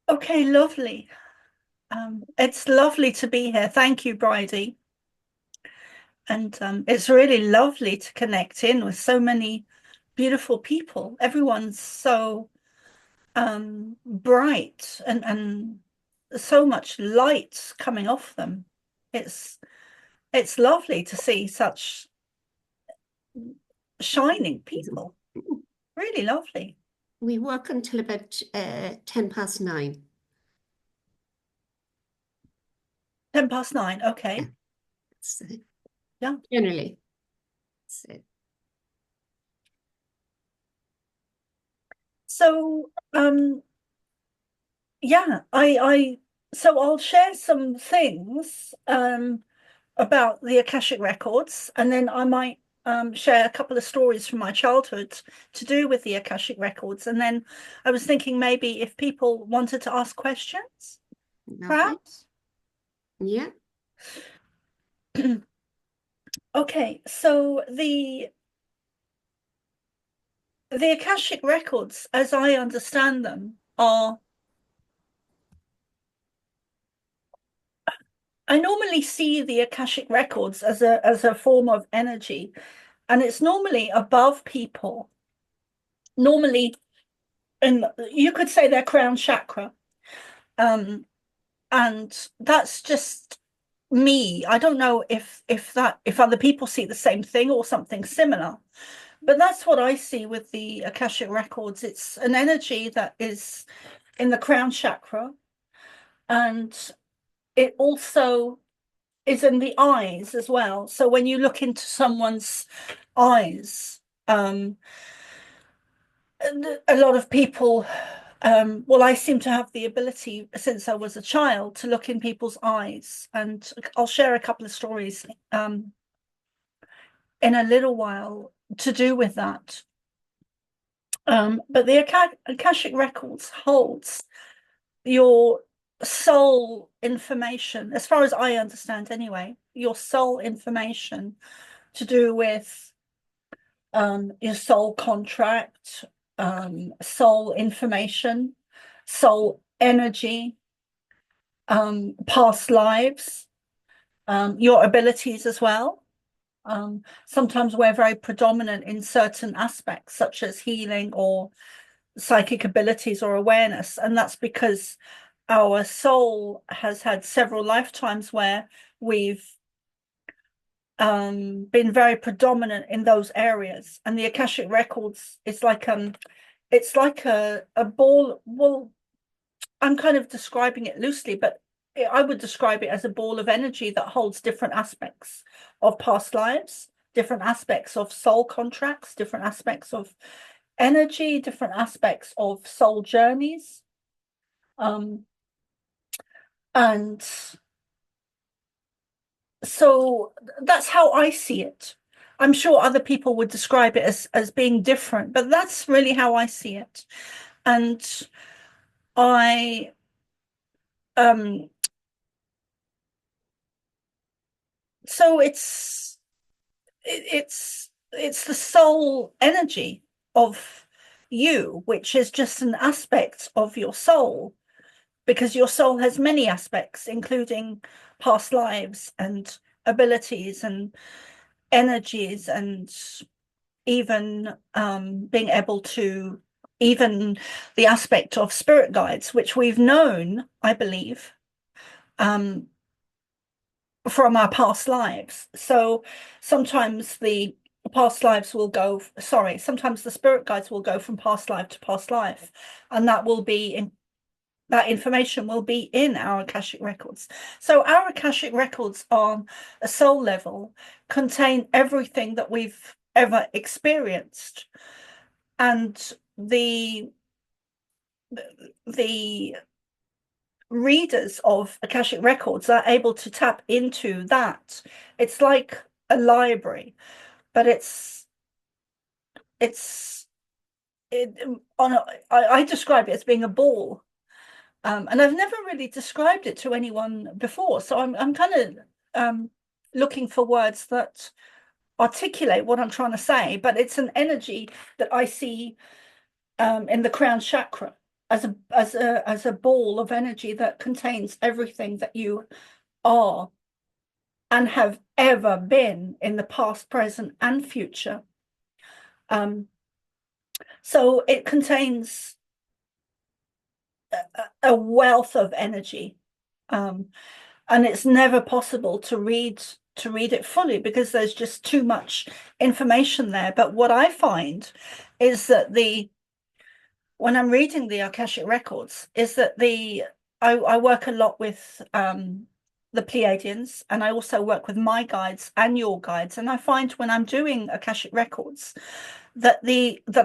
Okay, lovely. It's lovely to be here. Thank you, Bridie. And it's really lovely to connect in with so many beautiful people. Everyone's so bright and so much light coming off them. It's it's lovely to see such shining people. Really lovely. We work until about 10 past 9. 9:10. Yeah, Okay. so Yeah. generally. So, So yeah, I so I'll share some things about the Akashic Records, and then I might share a couple of stories from my childhood to do with the Akashic Records. And then I was thinking maybe if people wanted to ask questions, lovely. perhaps. Yeah. Okay, so the Akashic Records, as I understand them, are I normally see the Akashic Records as a form of energy, and it's normally above people. Normally, and you could say their crown chakra. Um, and that's just me. I don't know if other people see the same thing or something similar, but that's what I see with the Akashic Records. It's an energy that is in the crown chakra, and it also is in the eyes as well. So when you look into someone's eyes, a lot of people, well, I seem to have the ability since I was a child to look in people's eyes, and I'll share a couple of stories in a little while to do with that. But the Akashic Records holds your soul information, as far as I understand anyway, your soul information to do with your soul contract, soul information, soul energy, past lives, your abilities as well. Sometimes we're very predominant in certain aspects, such as healing or psychic abilities or awareness, and that's because our soul has had several lifetimes where we've been very predominant in those areas. And the Akashic Records is like it's like a ball. Well, I'm kind of describing it loosely, but I would describe it as a ball of energy that holds different aspects of past lives, different aspects of soul contracts, different aspects of energy, different aspects of soul journeys. Um, and so that's how I see it. I'm sure other people would describe it as being different, but that's really how I see it. And I um so it's the soul energy of you, which is just an aspect of your soul, because your soul has many aspects, including past lives and abilities and energies, and even being able to, even the aspect of spirit guides, which we've known, I believe, um, from our past lives. So sometimes the past lives will go, sorry, sometimes the spirit guides will go from past life to past life, and that will be in that information will be in our Akashic records. So our Akashic records on a soul level contain everything that we've ever experienced. And the readers of Akashic records are able to tap into that. It's like a library, but it's it on a, I describe it as being a ball. And I've never really described it to anyone before. So I'm kind of looking for words that articulate what I'm trying to say, but it's an energy that I see in the crown chakra. as a ball of energy that contains everything that you are and have ever been in the past, present, and future. So it contains a wealth of energy, and it's never possible to read it fully because there's just too much information there. But what I find is that when I'm reading the Akashic Records, is that I work a lot with the Pleiadians, and I also work with my guides and your guides. And I find when I'm doing Akashic Records that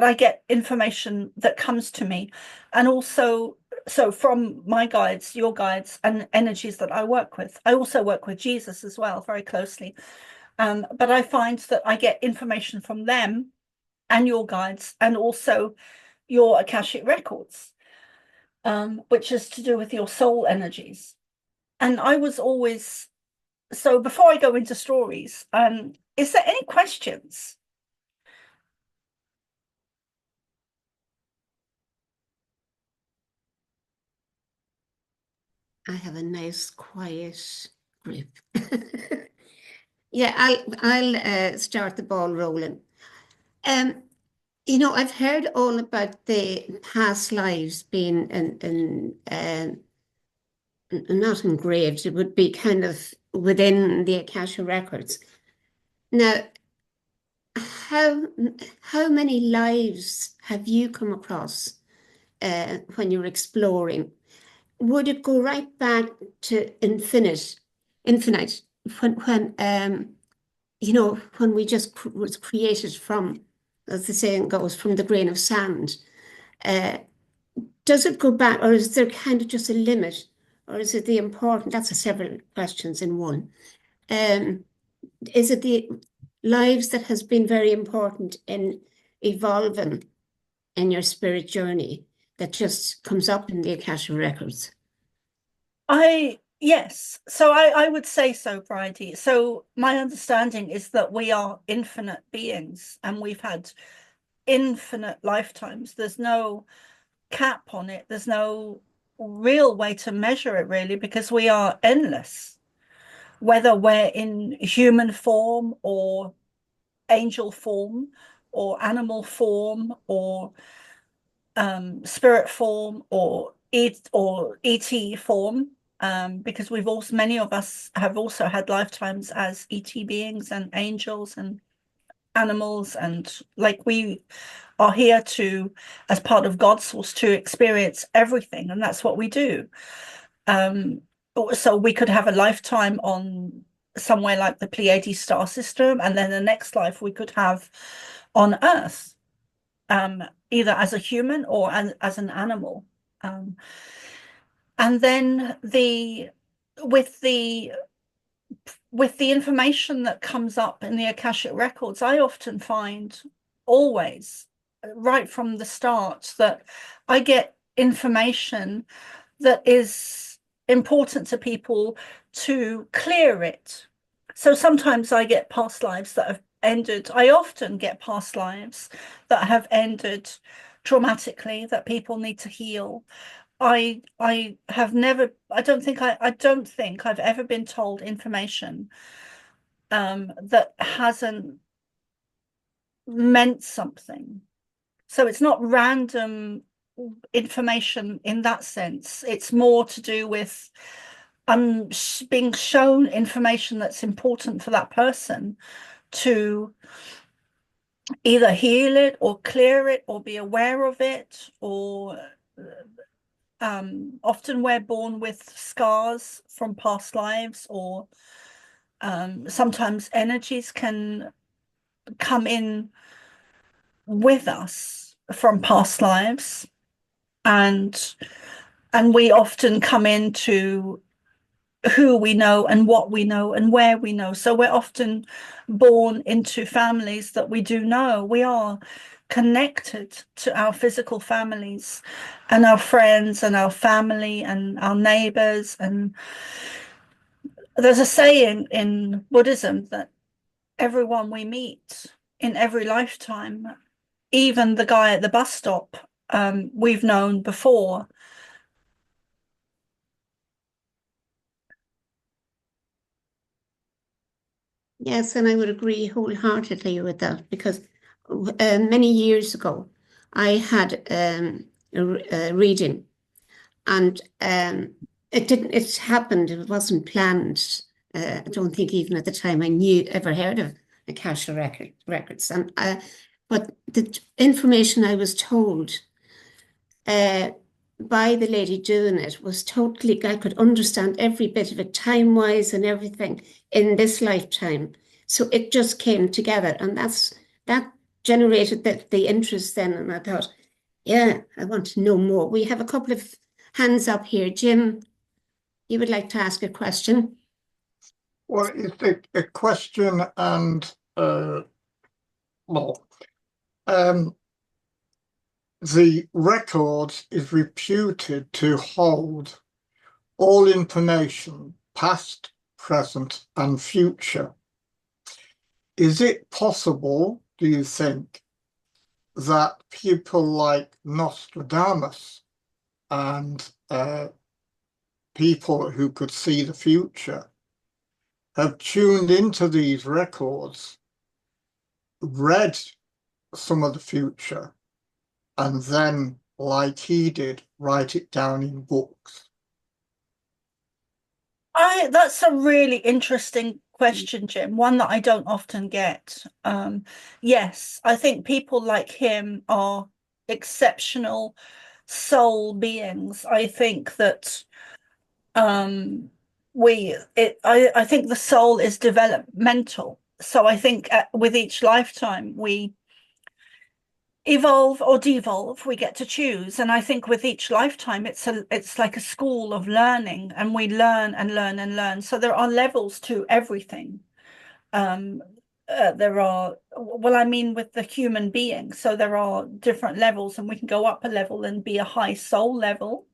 I get information that comes to me, and also so from my guides, your guides, and energies that I work with. I also work with Jesus as well, very closely. But I find that I get information from them and your guides, and also your Akashic Records, which is to do with your soul energies. And I was always, so before I go into stories, is there any questions? I have a nice quiet group. Yeah, I'll start the ball rolling. You know, I've heard all about the past lives being not engraved. It would be kind of within the Akasha Records. Now, how many lives have you come across when you're exploring? Would it go right back to infinite, when you know, when we just was created from, as the saying goes, from the grain of sand? Does it go back, or is there kind of just a limit, or is it the important? That's several questions in one. Is it the lives that has been very important in evolving in your spirit journey that just comes up in the Akasha Records? Yes, so I would say so, Bridie. So my understanding is that we are infinite beings, and we've had infinite lifetimes. There's no cap on it. There's no real way to measure it, really, because we are endless, whether we're in human form or angel form or animal form or spirit form or ET form, because many of us have also had lifetimes as ET beings and angels and animals, and like we are here to, as part of God's source, to experience everything, and that's what we do. So we could have a lifetime on somewhere like the Pleiadian star system, and then the next life we could have on Earth, either as a human or as an animal. And then with the information that comes up in the Akashic Records, I often find, always, right from the start, that I get information that is important to people to clear it. So sometimes I get past lives that have ended. I often get past lives that have ended traumatically, that people need to heal. I have never, I don't think I've ever been told information that hasn't meant something. So it's not random information in that sense. It's more to do with being shown information that's important for that person to either heal it or clear it or be aware of it, or often we're born with scars from past lives, or sometimes energies can come in with us from past lives, and we often come into who we know and what we know and where we know. So we're often born into families that we do know. We are connected to our physical families and our friends and our family and our neighbors. And there's a saying in Buddhism that everyone we meet in every lifetime, even the guy at the bus stop, we've known before. Yes, and I would agree wholeheartedly with that, because many years ago I had a reading, and it happened, it wasn't planned. I don't think even at the time I ever heard of Akashic Records. But the information I was told by the lady doing it was totally, I could understand every bit of it, time-wise and everything, in this lifetime. So it just came together, and that generated the interest then. And I thought, yeah, I want to know more. We have a couple of hands up here. Jim, you would like to ask a question? Well, it's a question, and well, the record is reputed to hold all information, past, present, and future. Is it possible, do you think, that people like Nostradamus and people who could see the future have tuned into these records, read some of the future, and then, like he did, write it down in books? That's a really interesting question, Jim, one that I don't often get. Yes, I think people like him are exceptional soul beings. I think that I think the soul is developmental. So I think with each lifetime we evolve or devolve, we get to choose. And I think with each lifetime it's like a school of learning, and we learn and learn and learn. So there are levels to everything. There are, well, I mean, with the human being, so there are different levels, and we can go up a level and be a high soul level,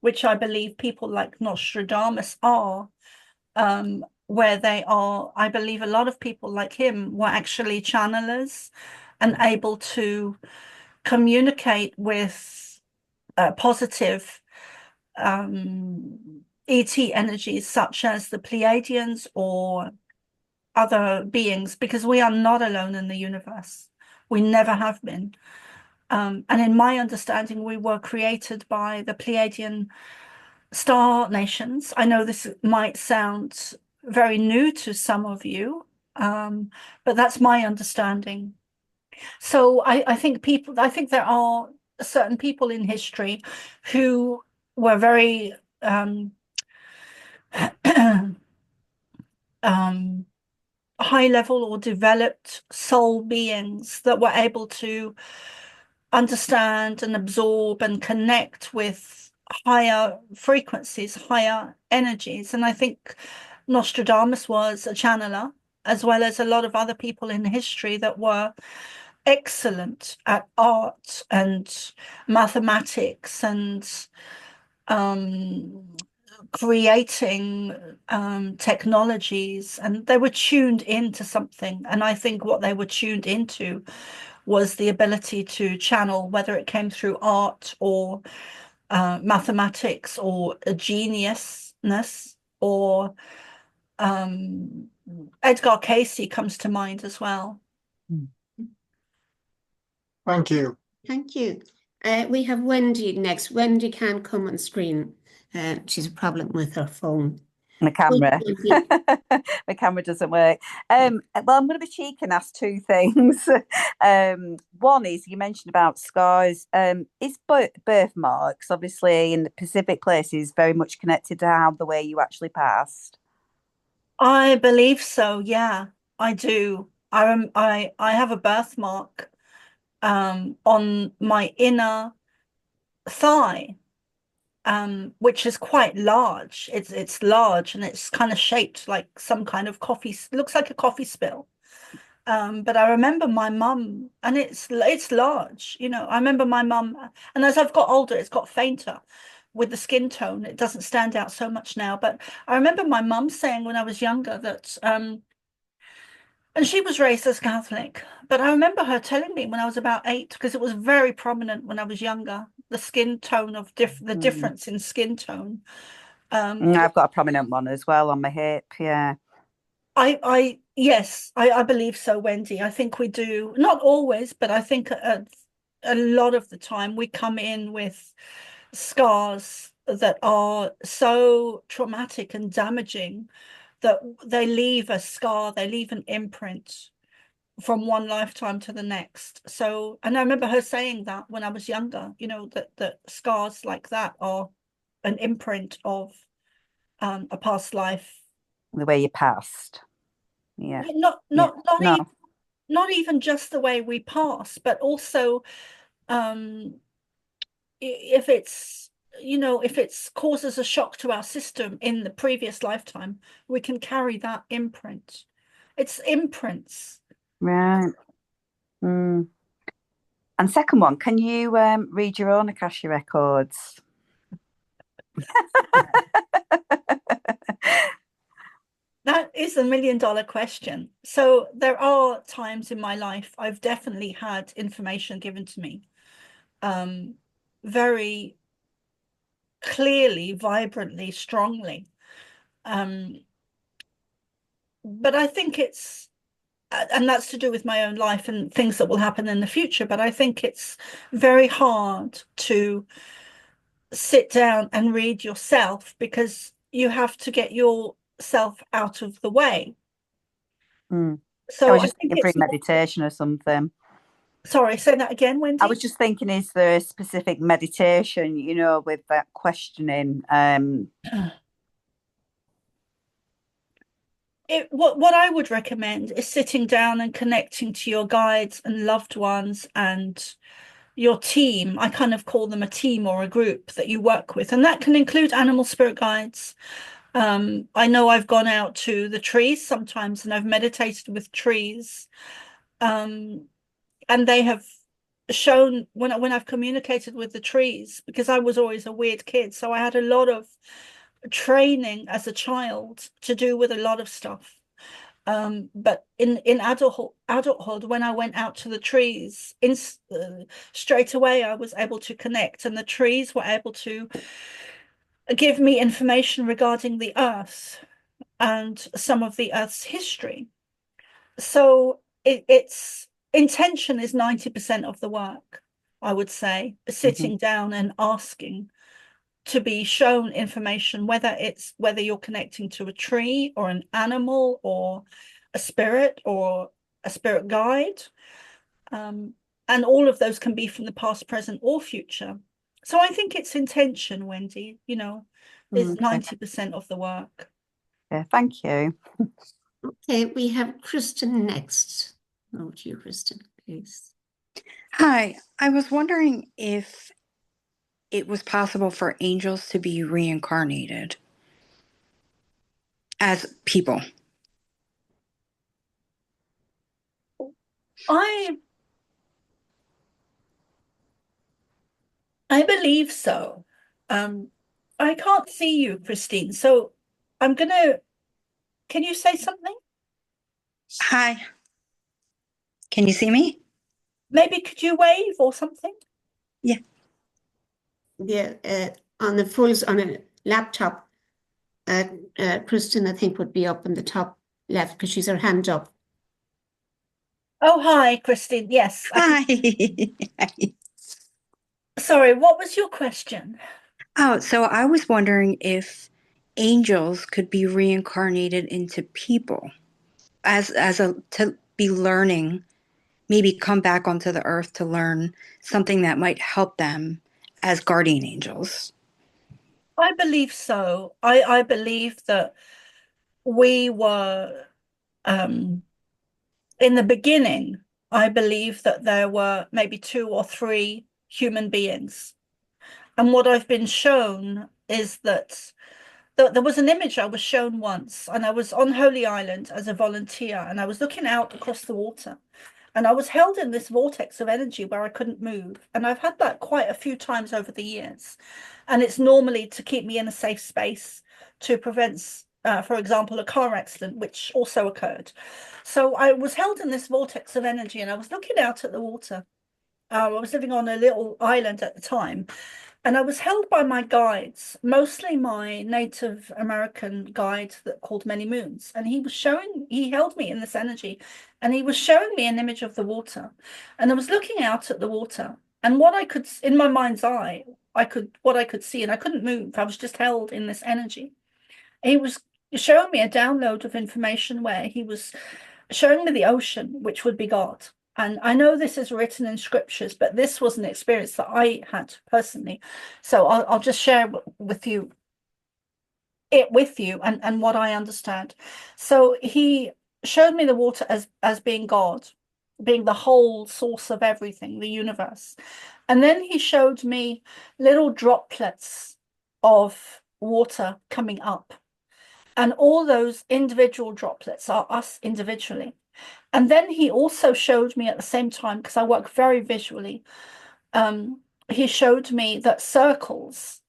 which I believe people like Nostradamus are, where they are. I believe a lot of people like him were actually channelers and able to communicate with positive ET energies, such as the Pleiadians or other beings, because we are not alone in the universe. We never have been. And in my understanding, we were created by the Pleiadian star nations. I know this might sound very new to some of you, but that's my understanding. So I think I think there are certain people in history who were very high level or developed soul beings that were able to understand and absorb and connect with higher frequencies, higher energies. And I think Nostradamus was a channeler, as well as a lot of other people in history that were excellent at art and mathematics and creating technologies, and they were tuned into something. And I think what they were tuned into was the ability to channel, whether it came through art or mathematics or a geniusness, or Edgar Cayce comes to mind as well. Thank you. Thank you. We have Wendy next. Wendy can't come on screen. She's a problem with her phone. My camera. My camera doesn't work. Well, I'm going to be cheeky and ask two things. One is, you mentioned about scars. Is birthmarks, obviously, in the Pacific places, very much connected to how the way you actually passed? I believe so. Yeah, I do. I have a birthmark on my inner thigh, which is quite large. It's large, and it's kind of shaped like some kind of coffee. Looks like a coffee spill. But I remember my mum, and it's large. You know, I remember my mum, and as I've got older, it's got fainter with the skin tone. It doesn't stand out so much now. But I remember my mum saying when I was younger that And she was raised as Catholic, but I remember her telling me when I was about 8, because it was very prominent when I was younger, the skin tone of the difference in skin tone. I've got a prominent one as well on my hip. Yeah. Yes, I believe so, Wendy. I think we do, not always, but I think a lot of the time we come in with scars that are so traumatic and damaging that they leave a scar, they leave an imprint from one lifetime to the next. So, and I remember her saying that when I was younger, you know, that scars like that are an imprint of a past life. The way you passed. Yeah. Not No. not even just the way we pass, but also if it's, you know, if it's causes a shock to our system in the previous lifetime, we can carry that imprint. It's imprints. Right. And second one, can you read your own Akashic Records? That is a $1 million question. So there are times in my life I've definitely had information given to me very clearly, vibrantly, strongly. But I think it's, and that's to do with my own life and things that will happen in the future, but I think it's very hard to sit down and read yourself because you have to get yourself out of the way. I So was I just think thinking it's for meditation or something. Sorry, say that again, Wendy. I was just thinking, is there a specific meditation, you know, with that questioning? What I would recommend is sitting down and connecting to your guides and loved ones and your team. I kind of call them a team or a group that you work with, and that can include animal spirit guides. I know I've gone out to the trees sometimes and I've meditated with trees, and they have shown when I've communicated with the trees, because I was always a weird kid, so I had a lot of training as a child to do with a lot of stuff. But in adulthood, when I went out to the trees, straight away I was able to connect, and the trees were able to give me information regarding the earth and some of the earth's history. So it's intention is 90% of the work, I would say, sitting down and asking to be shown information, whether you're connecting to a tree or an animal or a spirit guide. And all of those can be from the past, present, or future. So I think it's intention, Wendy, you know, is 90% of the work. Yeah, thank you. Okay, we have Kristen next. Over to you, Kristen, please. Hi, I was wondering if it was possible for angels to be reincarnated as people. I believe so. I can't see you, Christine, so can you say something? Hi. Can you see me? Maybe could you wave or something? Yeah. Yeah, on a laptop, Kristen, I think, would be up in the top left because she's her hand up. Oh, hi, Christine. Yes. Hi. Sorry, what was your question? Oh, so I was wondering if angels could be reincarnated into people to be learning, maybe come back onto the earth to learn something that might help them as guardian angels. I believe so. I believe that we were in the beginning, I believe that there were maybe 2 or 3 human beings. And what I've been shown is that there was an image I was shown once, and I was on Holy Island as a volunteer, and I was looking out across the water, and I was held in this vortex of energy where I couldn't move. And I've had that quite a few times over the years. And it's normally to keep me in a safe space to prevent for example, a car accident, which also occurred. So I was held in this vortex of energy, and I was looking out at the water. I was living on a little island at the time, and I was held by my guides, mostly my Native American guide that called Many Moons. And he held me in this energy, and he was showing me an image of the water. And I was looking out at the water, and what I could, in my mind's eye, what I could see, and I couldn't move. I was just held in this energy. And he was showing me a download of information where he was showing me the ocean, which would be God. And I know this is written in scriptures, but this was an experience that I had personally. So I'll just share with you and what I understand. So he showed me the water as being God, being the whole source of everything, the universe. And then he showed me little droplets of water coming up. And all those individual droplets are us individually. And then he also showed me at the same time, because I work very visually, he showed me that circles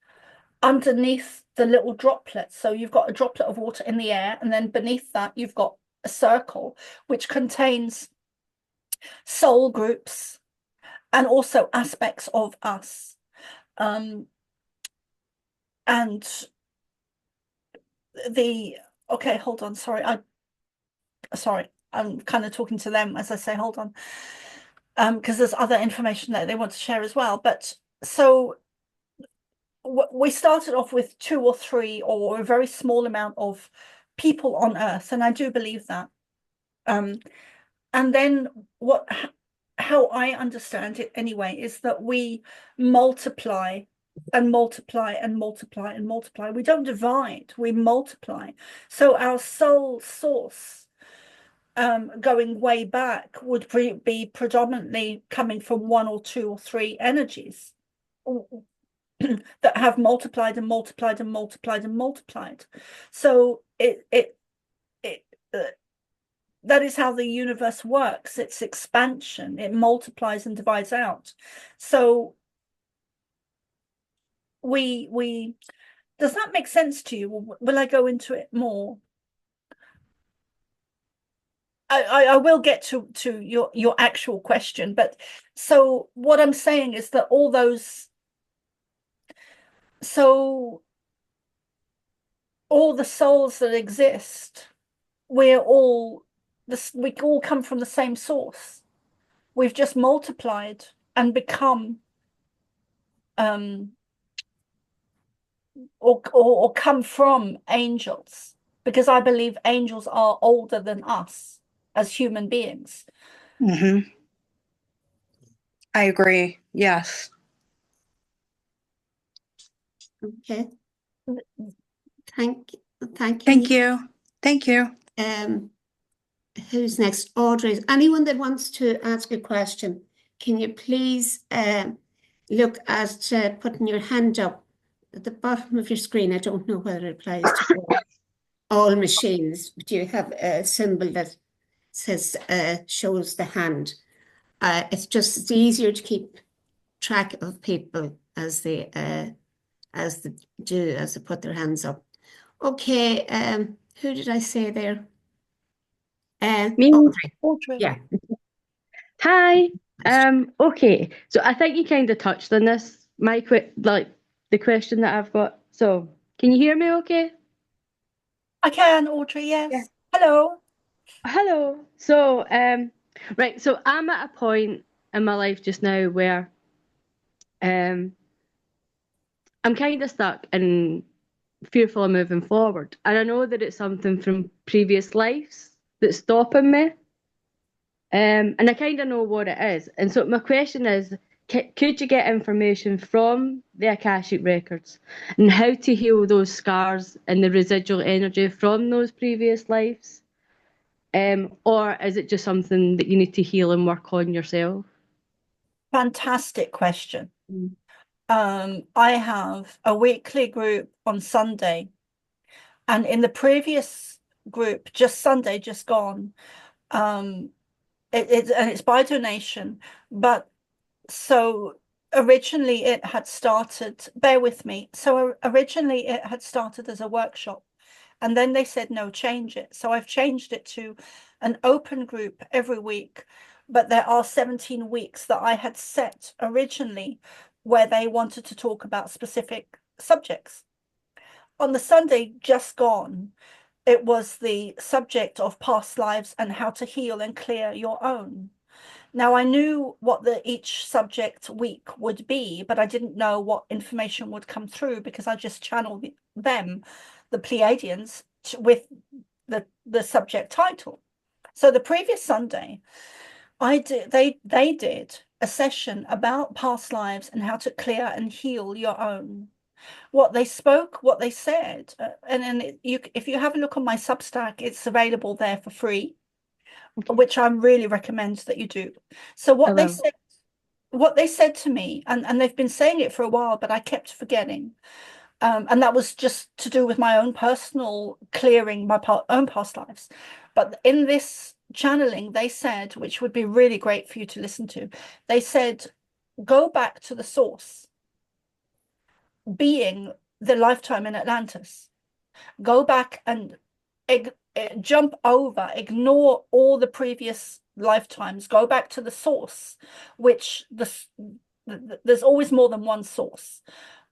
underneath the little droplets. So you've got a droplet of water in the air, and then beneath that, you've got a circle, which contains soul groups and also aspects of us. And okay, hold on, sorry, I'm kind of talking to them as I say hold on, because there's other information that they want to share as well. But so we started off with 2 or 3 or a very small amount of people on Earth, and I do believe that. And then how I understand it anyway is that we multiply and multiply and multiply and multiply. We don't divide, we multiply. So our soul source, going way back, would be predominantly coming from 1 or 2 or 3 energies that have multiplied and multiplied and multiplied and multiplied. So that is how the universe works. It's expansion. It multiplies and divides out. So does that make sense to you? Will I go into it more? I will get to your actual question, but so what I'm saying is that all the souls that exist, we all come from the same source. We've just multiplied and become or come from angels, because I believe angels are older than us as human beings. Mm-hmm. I agree. Yes. Okay. Thank you. Thank you. Who's next? Audrey. Anyone that wants to ask a question, can you please look at putting your hand up at the bottom of your screen? I don't know whether it applies to all machines, but you have a symbol that says shows the hand. It's easier to keep track of people as they put their hands up. Okay, who did I say there? Me. Audrey. Yeah. Hi. Okay. So I think you kind of touched on this, the question that I've got. So can you hear me okay? I can, Audrey, yes. Yeah. Hello. So right, so I'm at a point in my life just now where I'm kind of stuck and fearful of moving forward. And I know that it's something from previous lives that's stopping me. And I kind of know what it is. And so my question is, could you get information from the Akashic Records and how to heal those scars and the residual energy from those previous lives? Or is it just something that you need to heal and work on yourself? Fantastic question. I have a weekly group on Sunday, and in the previous group, just Sunday, just gone, it's by donation, but so originally it had started, bear with me, so originally it had started as a workshop, And then they said, no, change it. So I've changed it to an open group every week. But there are 17 weeks that I had set originally where they wanted to talk about specific subjects. On the Sunday just gone, it was the subject of past lives and how to heal and clear your own. Now, I knew what each subject week would be, but I didn't know what information would come through because I just channeled them, the Pleiadians, with the subject title. So the previous Sunday, they did a session about past lives and how to clear and heal your own. What they spoke, what they said, and then if you have a look on my Substack, it's available there for free, which I really recommend that you do. So what they said to me, and they've been saying it for a while, but I kept forgetting. And that was just to do with my own personal clearing, my own past lives. But in this channeling, they said, which would be really great for you to listen to, they said, go back to the source, being the lifetime in Atlantis. Go back and jump over, ignore all the previous lifetimes, go back to the source, which there's always more than one source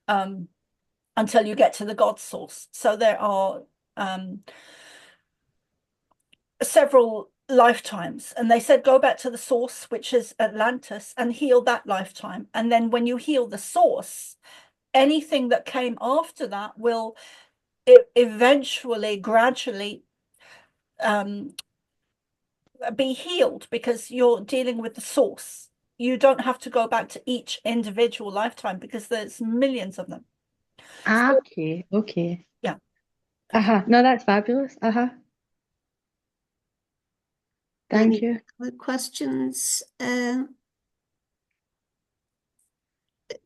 until you get to the God source. So there are several lifetimes, and they said go back to the source, which is Atlantis, and heal that lifetime. And then when you heal the source, anything that came after that will eventually, gradually be healed, because you're dealing with the source. You don't have to go back to each individual lifetime because there's millions of them. Okay. Yeah. No, that's fabulous. Thank you. Other questions? Can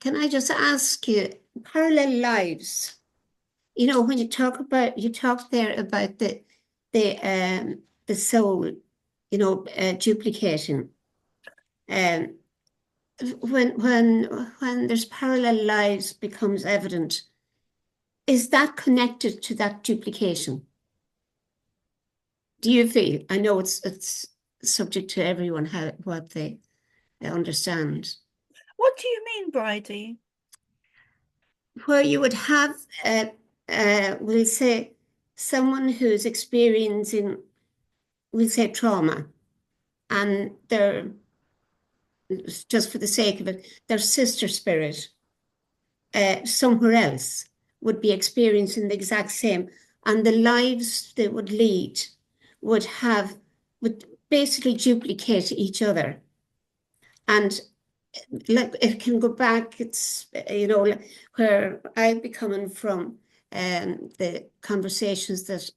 I just ask you, parallel lives? You know, when you talked there about the soul, you know, duplicating. When there's parallel lives becomes evident, is that connected to that duplication? Do you feel? I know it's subject to everyone what they understand. What do you mean, Bridie? Where you would have, we'll say, someone who's experiencing, we'll say, trauma, and they're, just for the sake of it, their sister spirit somewhere else would be experiencing the exact same, and the lives they would lead would basically duplicate each other. And like it can go back, it's, you know, where I've be coming from, the conversations that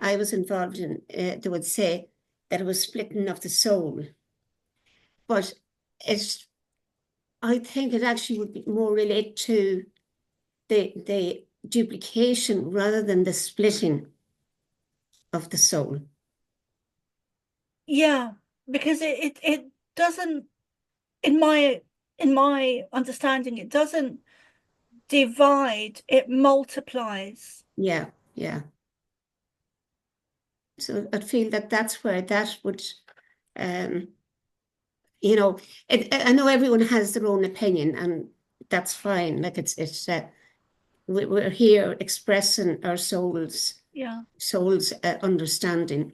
I was involved in, they would say that it was splitting of the soul. But I think it actually would be more related to the duplication rather than the splitting of the soul. Yeah, because it doesn't, in my understanding, it doesn't divide, it multiplies. Yeah. So I feel that's where that would, you know, I know everyone has their own opinion, and that's fine. Like we're here expressing our souls understanding.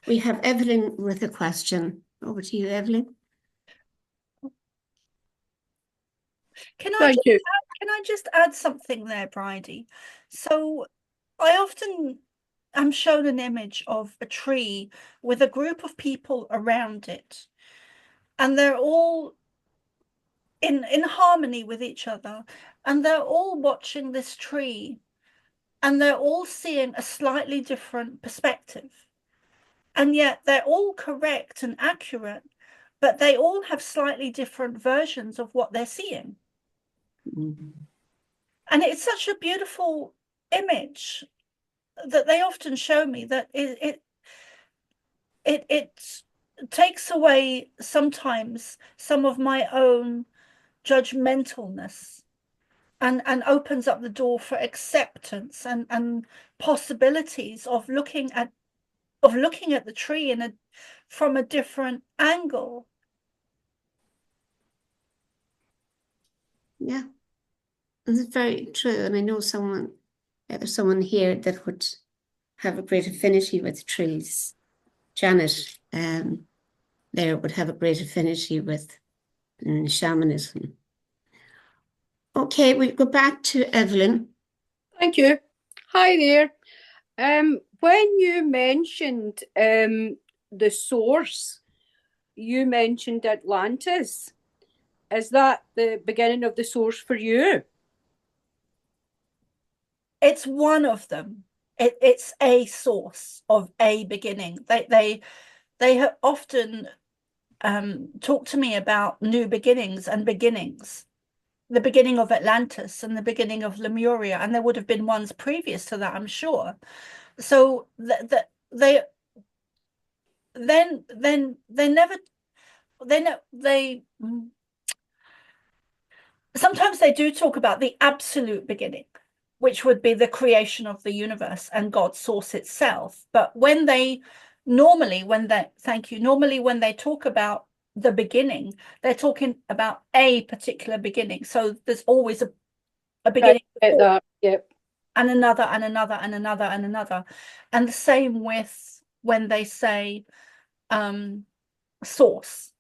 We have Evelyn with a question. Over to you, Evelyn. Can I just add something there, Bridie? So I often am shown an image of a tree with a group of people around it, and they're all in harmony with each other, and they're all watching this tree, and they're all seeing a slightly different perspective, and yet they're all correct and accurate, but they all have slightly different versions of what they're seeing. Mm-hmm. And it's such a beautiful image that they often show me, that it takes away sometimes some of my own judgmentalness, and opens up the door for acceptance and possibilities of looking at the tree from a different angle. Yeah, that's very true. And I know there's someone here that would have a great affinity with trees. Janet, there would have a great affinity with shamanism. Okay, we go back to Evelyn. Thank you. Hi there. When you mentioned the source, you mentioned Atlantis. Is that the beginning of the source for you? It's one of them. It's a source of a beginning. They have often talked to me about new beginnings and beginnings. The beginning of Atlantis and the beginning of Lemuria, and there would have been ones previous to that, I'm sure. So they sometimes they do talk about the absolute beginning, which would be the creation of the universe and God's source itself. But normally when they talk about the beginning, they're talking about a particular beginning. So there's always a beginning That, yep. and another and another and another and another. And the same with when they say source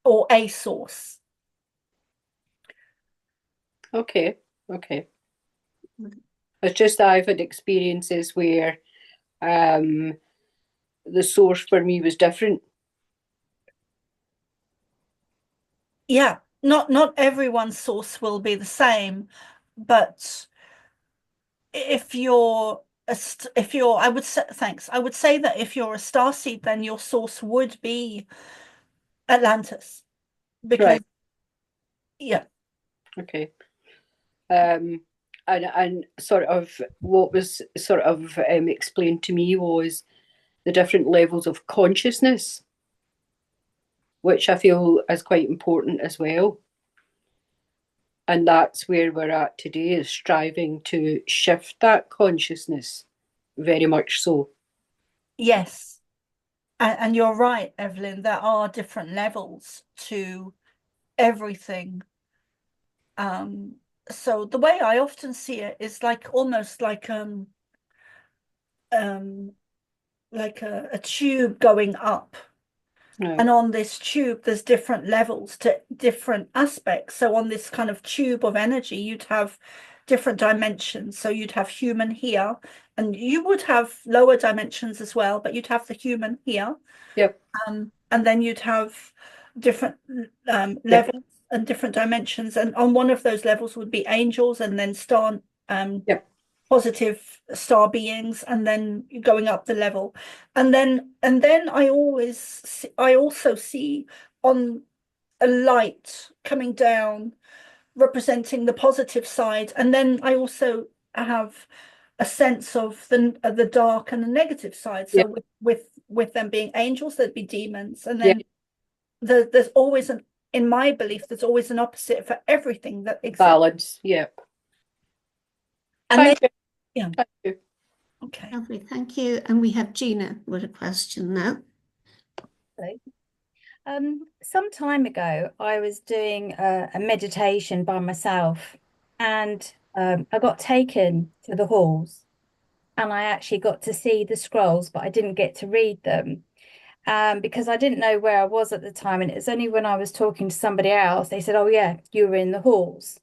or a source. Okay. It's just that I've had experiences where the source for me was different. Yeah, not everyone's source will be the same, but if you're I would say that if you're a starseed, then your source would be Atlantis, because Right. yeah. Okay. And sort of what was sort of explained to me was the different levels of consciousness, which I feel is quite important as well. And that's where we're at today, is striving to shift that consciousness, very much so. Yes. And you're right, Evelyn, there are different levels to everything. So the way I often see it is almost like a tube going up. Right. And on this tube, there's different levels to different aspects. So on this kind of tube of energy, you'd have different dimensions. So you'd have human here, and you would have lower dimensions as well, but you'd have the human here. Yep. And then you'd have different levels and different dimensions. And on one of those levels would be angels, and then positive star beings, and then going up the level. And then I also see on a light coming down representing the positive side, and then I also have a sense of the dark and the negative side. So with them being angels, there'd be demons, and then there's always in my belief, there's always an opposite for everything that exists. Balance. Yep. And Thank you. Yeah. Thank you. Okay. Lovely, thank you. And we have Gina with a question now. Some time ago, I was doing a meditation by myself, and I got taken to the halls, and I actually got to see the scrolls, but I didn't get to read them because I didn't know where I was at the time. And it was only when I was talking to somebody else, they said, "Oh yeah, you were in the halls."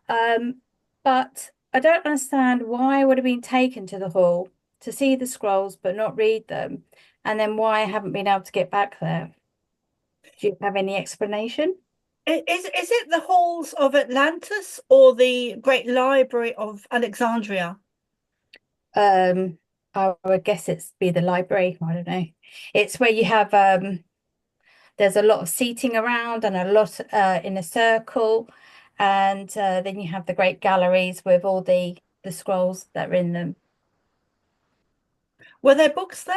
But I don't understand why I would have been taken to the hall to see the scrolls but not read them, and then why I haven't been able to get back there. Do you have any explanation? Is it the halls of Atlantis or the Great Library of Alexandria? I would guess it's be the library. I don't know. It's where you have there's a lot of seating around and a lot in a circle, and then you have the great galleries with all the scrolls that are in them. Were there books there?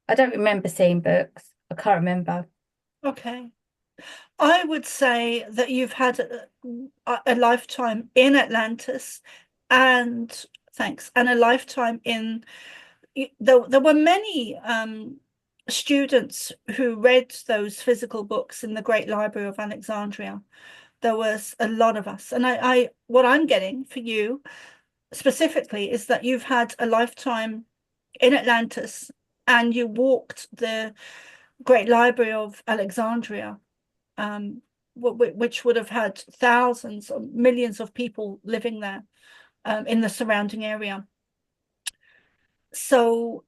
I don't remember seeing books. I can't remember. Okay. I would say that you've had a lifetime in Atlantis, and thanks, and a lifetime in. There were many students who read those physical books in the Great Library of Alexandria. There was a lot of us, and what I'm getting for you specifically is that you've had a lifetime in Atlantis, and you walked the Great Library of Alexandria, which would have had thousands or millions of people living there, in the surrounding area. So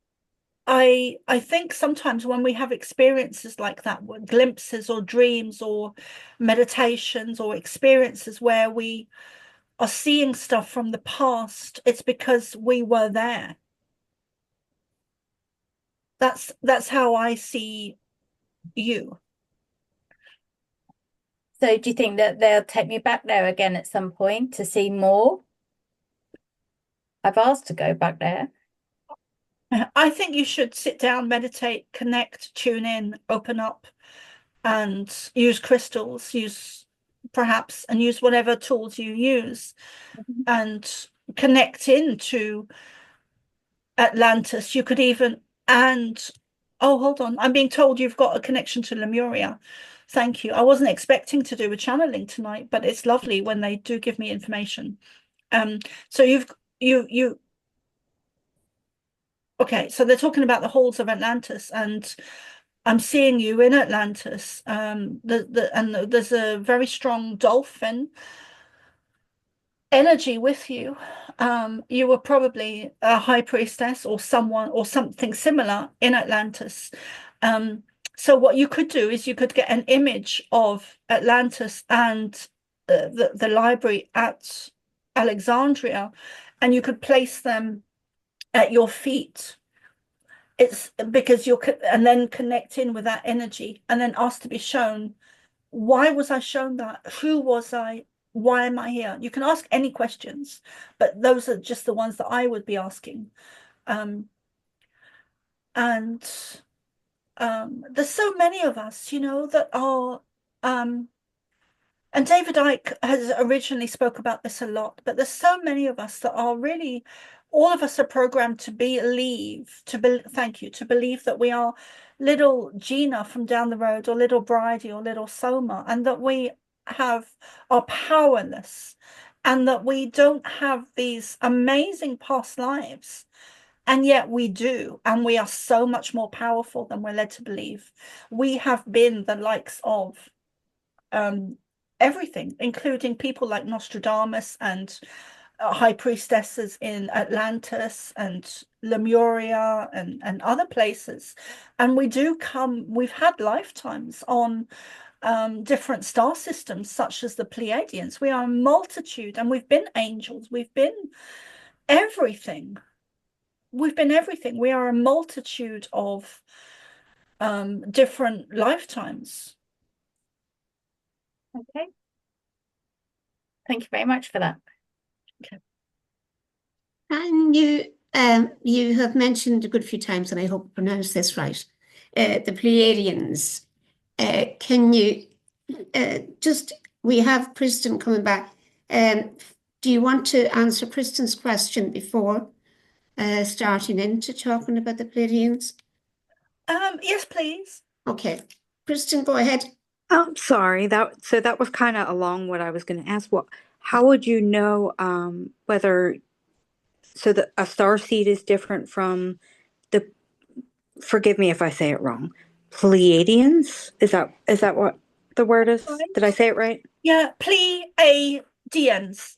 I think sometimes when we have experiences like that, glimpses or dreams or meditations or experiences where we are seeing stuff from the past, it's because we were there. That's how I see you. So do you think that they'll take me back there again at some point to see more? I've asked to go back there. I think you should sit down, meditate, connect, tune in, open up, and use crystals, use whatever tools you use, and connect into Atlantis. You could even, oh, hold on, I'm being told you've got a connection to Lemuria. Thank you. I wasn't expecting to do a channeling tonight, but it's lovely when they do give me information. So okay, so they're talking about the halls of Atlantis, and I'm seeing you in Atlantis. And there's a very strong dolphin energy with you. You were probably a high priestess or someone or something similar in Atlantis. So what you could do is you could get an image of Atlantis and the library at Alexandria, and you could place them at your feet. It's because and then connect in with that energy, and then ask to be shown, why was I shown that? Who was I? Why am I here? You can ask any questions, but those are just the ones that I would be asking. And there's so many of us, that are and David Icke has originally spoke about this a lot, but there's so many of us that are really, all of us are programmed to believe that we are little Gina from down the road, or little Bridie, or little Soma, and that we are powerless, and that we don't have these amazing past lives. And yet we do, and we are so much more powerful than we're led to believe. We have been the likes of everything, including people like Nostradamus and high priestesses in Atlantis and Lemuria and other places. And we've had lifetimes on different star systems, such as the Pleiadians. We are a multitude, and we've been angels, we've been everything. We are a multitude of different lifetimes. Okay. Thank you very much for that. Okay. And you have mentioned a good few times, and I hope I pronounced this right, the Pleiadians. Can you we have Kristen coming back. Do you want to answer Kristen's question before starting into talking about the Pleiadians? Yes, please. Okay. Kristen, go ahead. I'm sorry. That was kind of along what I was going to ask. How would you know whether a starseed is different from the, forgive me if I say it wrong, Pleiadians? Is that what the word is? Right. Did I say it right? Yeah, Pleiadians.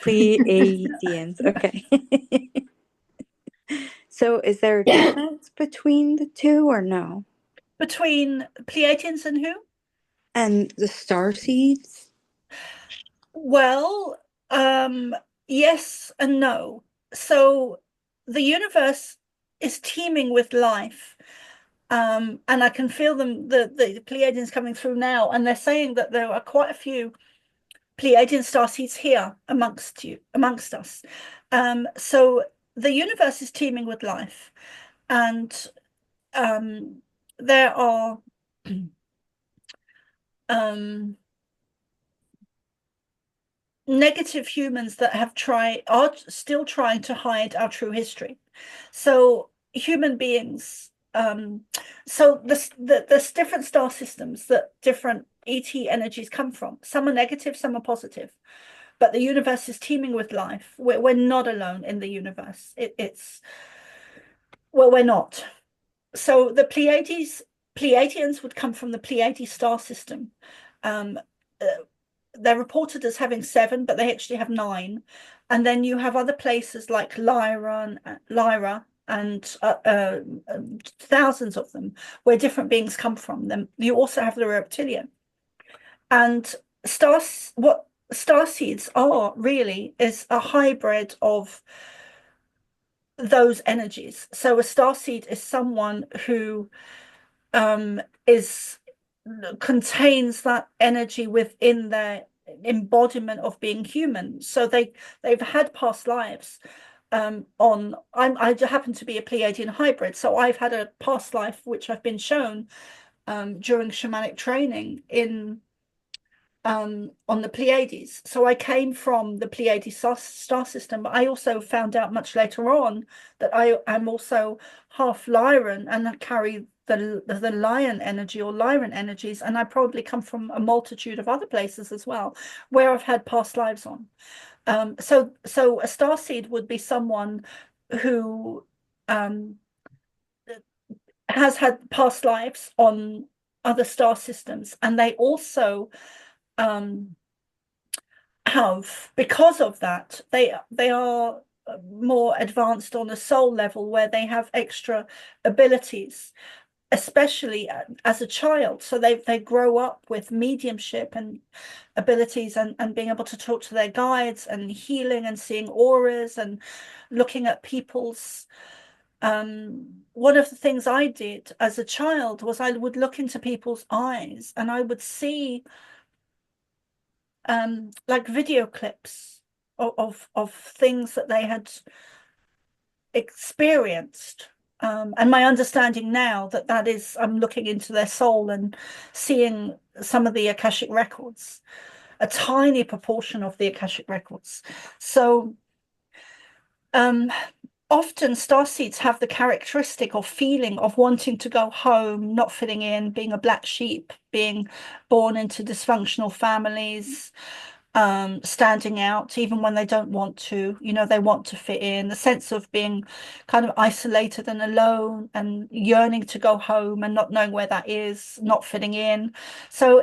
Pleiadians. Okay. So is there a difference between the two, or no? Between Pleiadians and who? And the starseeds? Well, yes and no. So the universe is teeming with life. And I can feel the Pleiadians coming through now, and they're saying that there are quite a few Pleiadian starseeds here amongst us. So the universe is teeming with life, and there are negative humans that are still trying to hide our true history. So human beings, so there's different star systems that different ET energies come from. Some are negative, some are positive, but the universe is teeming with life. We're not alone in the universe. Well, we're not. So the Pleiadians would come from the Pleiades star system. They're reported as having 7, but they actually have 9. And then you have other places like Lyra and thousands of them where different beings come from. Then you also have the reptilian. And what starseeds are really is a hybrid of those energies. So a starseed is someone who contains that energy within their embodiment of being human. So they've had past lives. I happen to be a Pleiadian hybrid, so I've had a past life which I've been shown during shamanic training on the Pleiades. So I came from the Pleiades star system, but I also found out much later on that I'm also half Lyran, and I carry the lion energy or Lyran energies, and I probably come from a multitude of other places as well where I've had past lives on. So a starseed would be someone who has had past lives on other star systems, and they also have, because of that, they are more advanced on a soul level where they have extra abilities, especially as a child. So they grow up with mediumship and abilities and being able to talk to their guides and healing and seeing auras and looking at people's one of the things I did as a child was I would look into people's eyes and I would see like video clips of things that they had experienced. And my understanding now that is, I'm looking into their soul and seeing some of the Akashic Records, a tiny proportion of the Akashic Records. So often starseeds have the characteristic or feeling of wanting to go home, not fitting in, being a black sheep, being born into dysfunctional families, standing out even when they don't want to, they want to fit in, the sense of being kind of isolated and alone and yearning to go home and not knowing where that is, not fitting in. So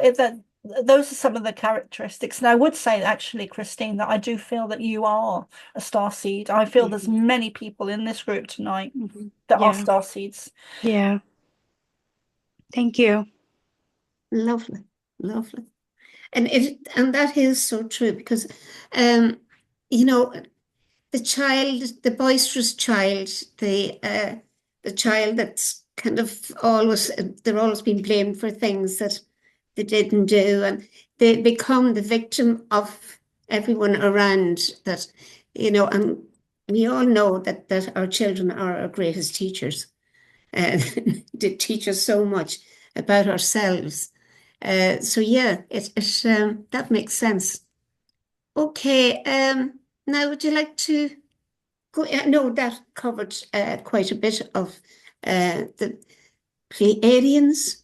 those are some of the characteristics. And I would say actually, Christine, that I do feel that you are a starseed. I feel there's many people in this group tonight that are starseeds. Yeah. Thank you. Lovely. And that is so true because, the boisterous child, the child that's kind of they're always being blamed for things that they didn't do, and they become the victim of everyone around that, and we all know that our children are our greatest teachers. They teach us so much about ourselves. So yeah, that makes sense. Okay, now would you like to go? No, that covered quite a bit of the Pleiadians.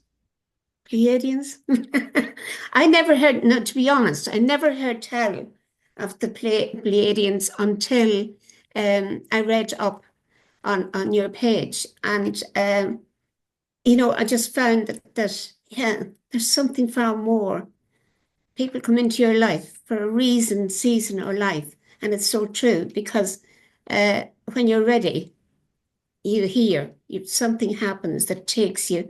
I never heard. No, to be honest, I never heard tell of the Pleiadians until I read up on your page, and I just found that there's something far more. People come into your life for a reason, season, or life. And it's so true because when you're ready, something happens that takes you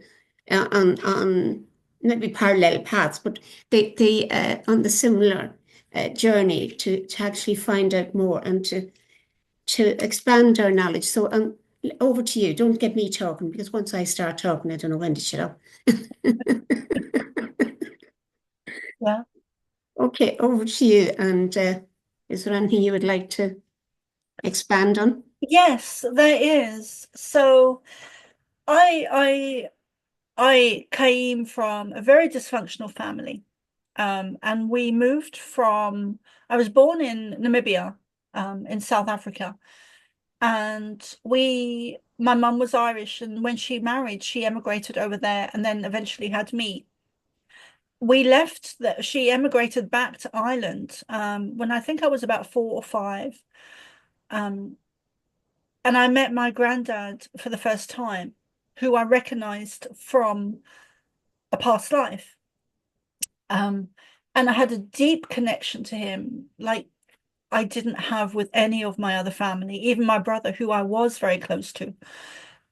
on maybe parallel paths, but they on the similar journey to actually find out more and to expand our knowledge. So over to you. Don't get me talking, because once I start talking, I don't know when to shut up. Yeah. Okay, over to you. And is there anything you would like to expand on? Yes, there is. So I I came from a very dysfunctional family. And we moved from, I was born in Namibia, in South Africa. And my mum was Irish, and when she married, she emigrated over there and then eventually had me. We left that she emigrated back to Ireland when I think I was about 4 or 5. And I met my granddad for the first time, who I recognized from a past life. And I had a deep connection to him, like I didn't have with any of my other family, even my brother, who I was very close to.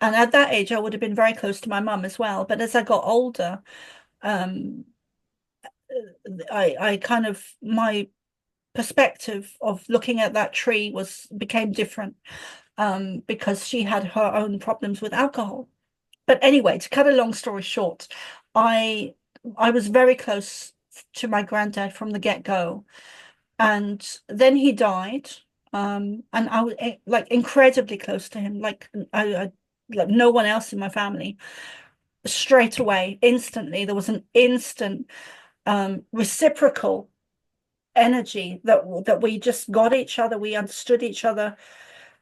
And at that age, I would have been very close to my mum as well. But as I got older, I kind of, my perspective of looking at that tree became different, because she had her own problems with alcohol. But anyway, to cut a long story short, I was very close to my granddad from the get-go. And then he died, and I was like incredibly close to him, like I like no one else in my family. Straight away, instantly, there was an instant reciprocal energy that we just got each other, we understood each other.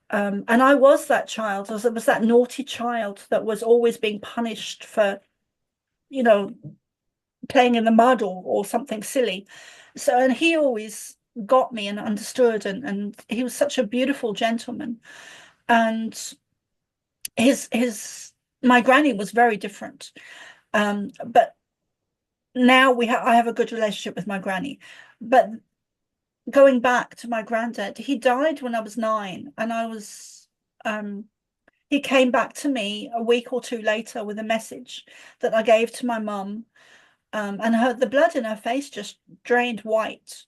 And I was that child, was that naughty child that was always being punished for, you know, playing in the mud or something silly. So, and he always got me and understood, and he was such a beautiful gentleman. And my granny was very different. But now I have a good relationship with my granny. But going back to my granddad, he died when I was 9, and he came back to me a week or 2 later with a message that I gave to my mum. And the blood in her face just drained white.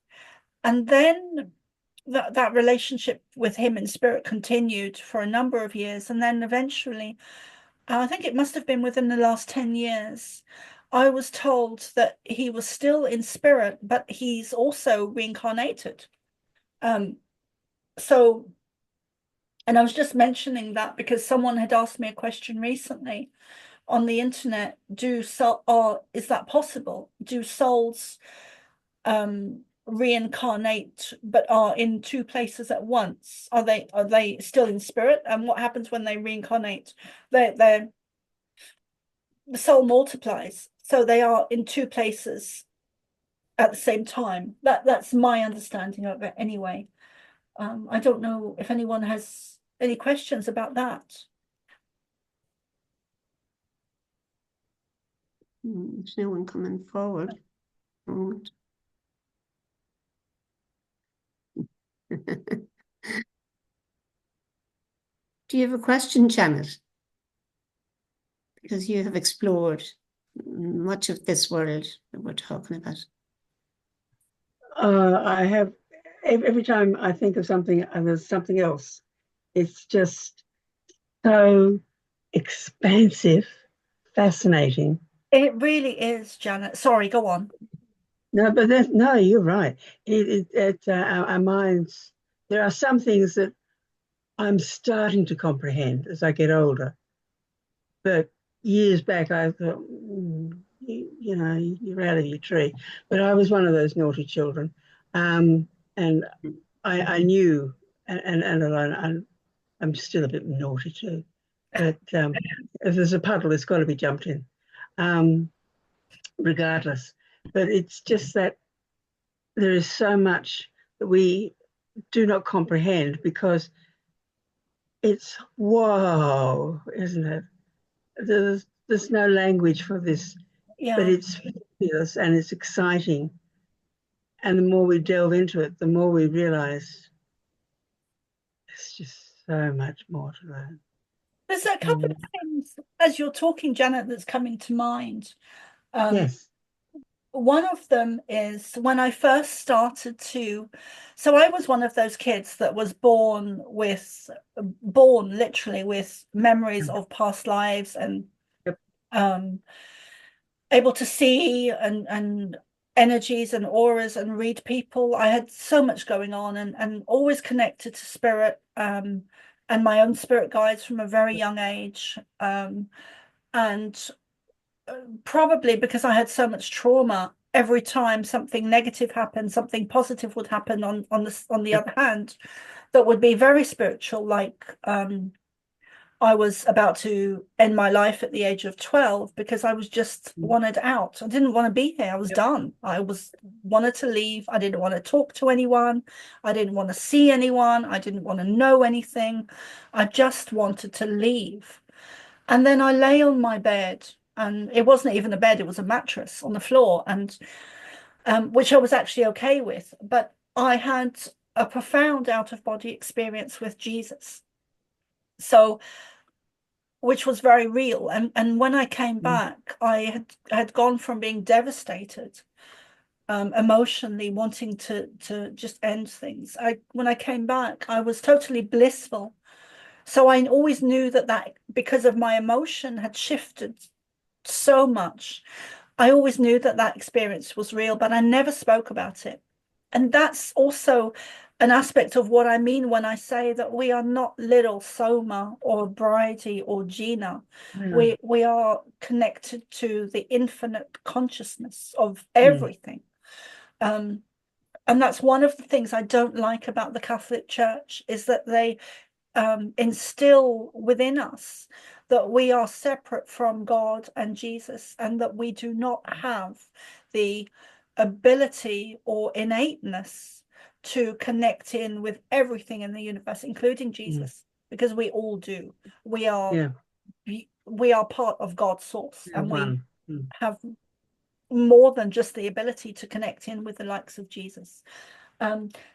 And then that relationship with him in spirit continued for a number of years. And then eventually, I think it must have been within the last 10 years, I was told that he was still in spirit, but he's also reincarnated. So, and I was just mentioning that because someone had asked me a question recently on the internet. Is that possible? Do souls reincarnate but are in 2 places at once? Are they still in spirit? And what happens when they reincarnate? The soul multiplies, so they are in 2 places at the same time. That's my understanding of it anyway. I don't know if anyone has any questions about that. There's no one coming forward. Do you have a question, Janet? Because you have explored much of this world that we're talking about. I have, every time I think of something and there's something else, it's just so expansive, fascinating. It really is, Janet. Sorry, go on. No, but no, you're right. Our minds, there are some things that I'm starting to comprehend as I get older. But years back, I thought, you know, you're out of your tree. But I was one of those naughty children. And I knew, and I'm still a bit naughty too. But if there's a puddle, it's got to be jumped in, regardless. But it's just that there is so much that we do not comprehend because it's whoa, isn't it? There's no language for this, Yeah. but it's fabulous and it's exciting. And the more we delve into it, the more we realize there's just so much more to learn. There's a couple of things as you're talking, Janet, that's coming to mind. Yes. One of them is when I first started to, so I was one of those kids that was born literally with memories of past lives and able to see and energies and auras and read people. I had so much going on and always connected to spirit and my own spirit guides from a very young age. And probably because I had so much trauma, every time something negative happened, something positive would happen on the other hand, that would be very spiritual, like I was about to end my life at the age of 12 because I was just wanted out. I didn't want to be here. I was done. Wanted to leave. I didn't want to talk to anyone. I didn't want to see anyone. I didn't want to know anything. I just wanted to leave. And then I lay on my bed, and it wasn't even a bed, it was a mattress on the floor, and which I was actually okay with. But I had a profound out-of-body experience with Jesus. So, which was very real. And when I came back, I had gone from being devastated, emotionally, wanting to just end things. When I came back, I was totally blissful. So I always knew that because of my emotion had shifted so much, I always knew that experience was real, but I never spoke about it. And that's also an aspect of what I mean when I say that we are not little Soma or Bridie or Gina. We are connected to the infinite consciousness of everything. And that's one of the things I don't like about the Catholic Church, is that they instill within us that we are separate from God and Jesus, and that we do not have the ability or innateness to connect in with everything in the universe, including Jesus, because we all do. We are part of God's source, and we have more than just the ability to connect in with the likes of Jesus.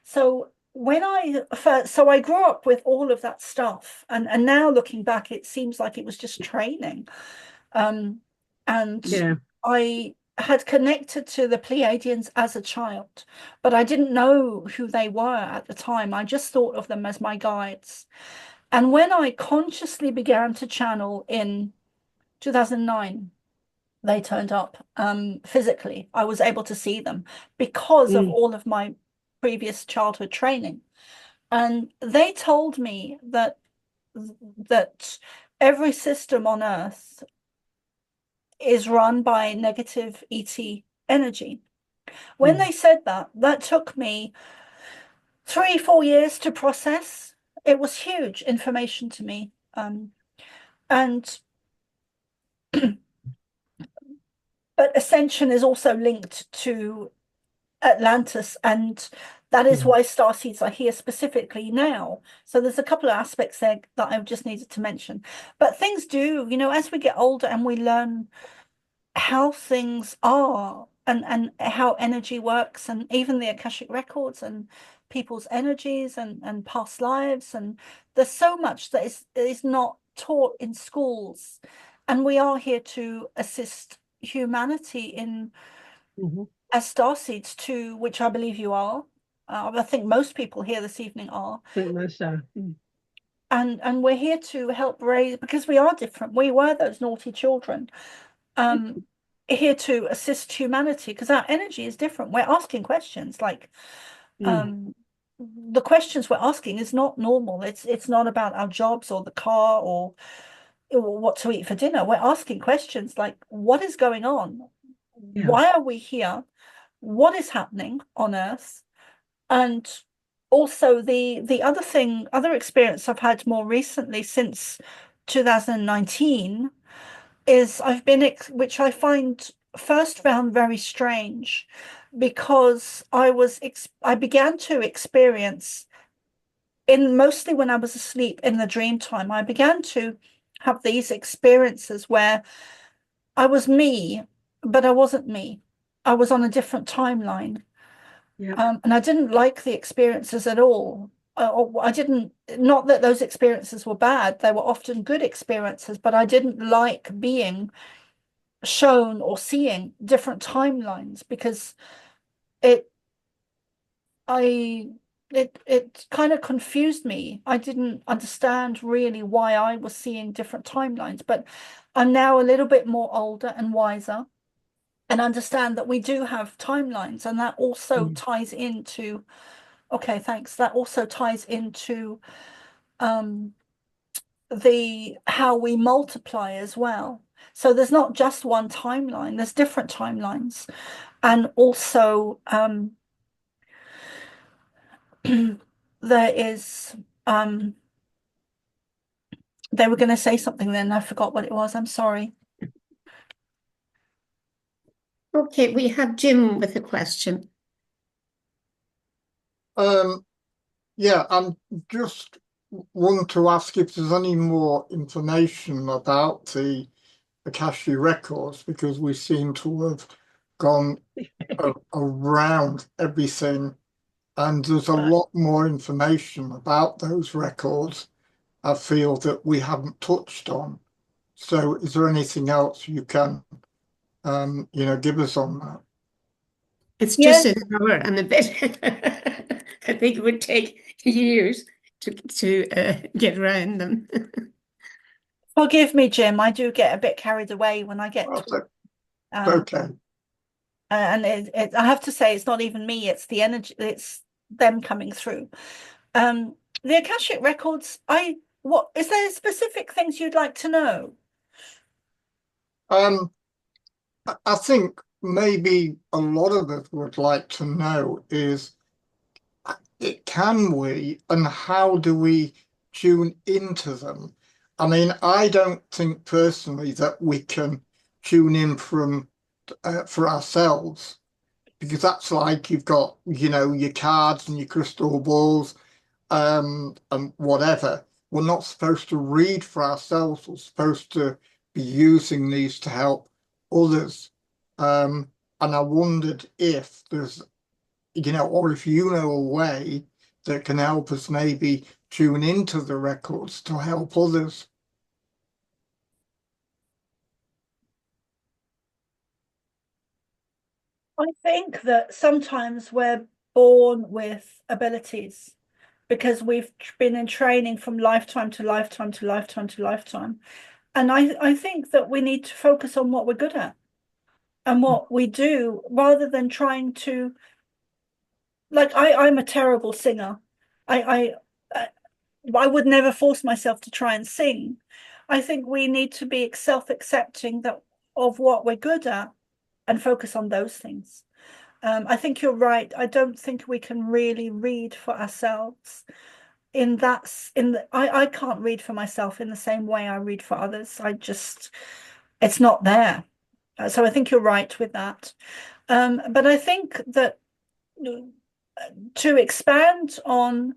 So when I grew up with all of that stuff, and now looking back, it seems like it was just training. I had connected to the Pleiadians as a child, but I didn't know who they were at the time. I just thought of them as my guides. And when I consciously began to channel in 2009, they turned up physically. I was able to see them because of all of my previous childhood training. And they told me that every system on Earth is run by negative ET energy. When they said that, that took me 3-4 years to process. It was huge information to me. But Ascension is also linked to Atlantis, and that is why starseeds are here specifically now. So there's a couple of aspects there that I just needed to mention. But things do, as we get older and we learn how things are and how energy works, and even the Akashic Records and people's energies and past lives, and there's so much that is not taught in schools, and we are here to assist humanity in as starseeds too, which I believe you are. I think most people here this evening are. And we're here to help raise, because we are different. We were those naughty children. Here to assist humanity, because our energy is different. We're asking questions like the questions we're asking is not normal. It's not about our jobs or the car or what to eat for dinner. We're asking questions like, what is going on? Why are we here? What is happening on Earth? And also the other experience I've had more recently since 2019 is which I find first found very strange, because I began to experience, mostly when I was asleep in the dream time, I began to have these experiences where I was me, but I wasn't me. I was on a different timeline. And I didn't like the experiences at all. I didn't, not that those experiences were bad, they were often good experiences, but I didn't like being shown or seeing different timelines, because it kind of confused me. I didn't understand really why I was seeing different timelines, but I'm now a little bit more older and wiser, and understand that we do have timelines, and that also ties into, okay, thanks, that also ties into how we multiply as well. So there's not just one timeline, there's different timelines. And also there is they were going to say something then, I forgot what it was. I'm sorry. Okay, we have Jim with a question. Yeah, I'm just want to ask if there's any more information about the Akashic Records, because we seem to have gone around everything, and there's a lot more information about those records I feel that we haven't touched on. So is there anything else you can give us on that? It's just an hour and a bit. I think it would take years to get around them. Forgive me, Jim. I do get a bit carried away when I get to Okay. And I have to say, it's not even me, it's the energy, it's them coming through. The Akashic Records, what is there specific things you'd like to know? I think maybe a lot of us would like to know is, can we and how do we tune into them? I mean, I don't think personally that we can tune in from for ourselves, because that's like you've got, your cards and your crystal balls and whatever. We're not supposed to read for ourselves. We're supposed to be using these to help others. And I wondered if there's, or if you know a way that can help us maybe tune into the records to help others. I think that sometimes we're born with abilities because we've been in training from lifetime to lifetime to lifetime to lifetime. And I think that we need to focus on what we're good at and what we do, rather than trying to, like, I'm a terrible singer. I would never force myself to try and sing. I think we need to be self-accepting of what we're good at and focus on those things. I think you're right. I don't think we can really read for ourselves I can't read for myself in the same way I read for others. It's not there. So I think you're right with that. But I think that to expand on,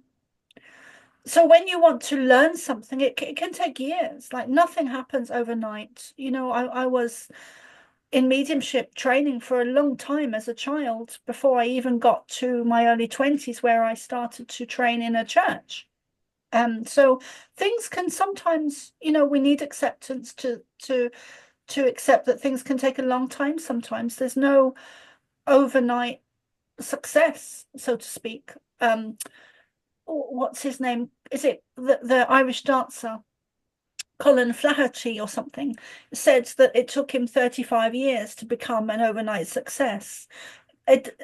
so when you want to learn something, it can take years. Like, nothing happens overnight. I was in mediumship training for a long time as a child before I even got to my early 20s, where I started to train in a church. So things can sometimes, we need acceptance to accept that things can take a long time. Sometimes there's no overnight success, so to speak. What's his name? Is it the Irish dancer Colin Flaherty or something said that it took him 35 years to become an overnight success.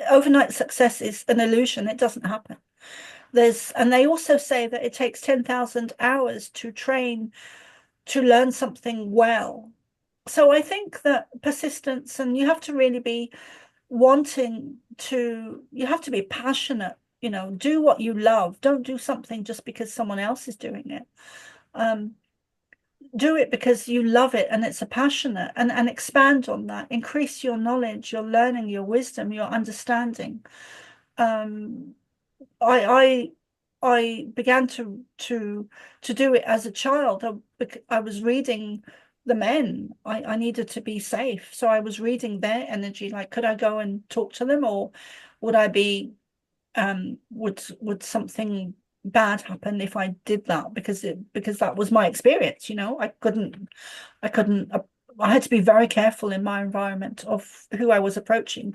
Overnight success is an illusion. It doesn't happen. And they also say that it takes 10,000 hours to train to learn something well. So I think that persistence, and you have to really be you have to be passionate, do what you love. Don't do something just because someone else is doing it. Do it because you love it and it's a passionate, and expand on that. Increase your knowledge, your learning, your wisdom, your understanding. I began to do it as a child. I was reading the men. I needed to be safe, so I was reading their energy. Like, could I go and talk to them, or would I be would something bad happen if I did that? Because that was my experience. I couldn't. I had to be very careful in my environment of who I was approaching,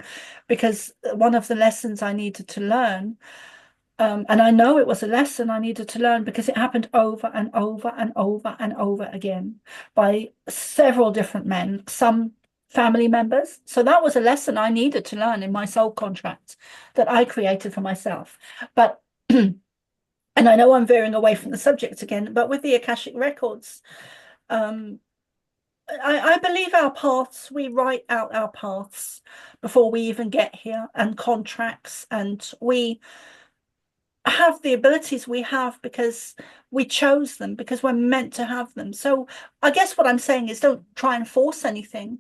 because one of the lessons I needed to learn, and I know it was a lesson I needed to learn because it happened over and over and over and over again by several different men, some family members. So that was a lesson I needed to learn in my soul contract that I created for myself. But, and I know I'm veering away from the subject again, but with the Akashic Records, I believe our paths, we write out our paths before we even get here, and contracts, and we have the abilities we have because we chose them, because we're meant to have them. So I guess what I'm saying is don't try and force anything.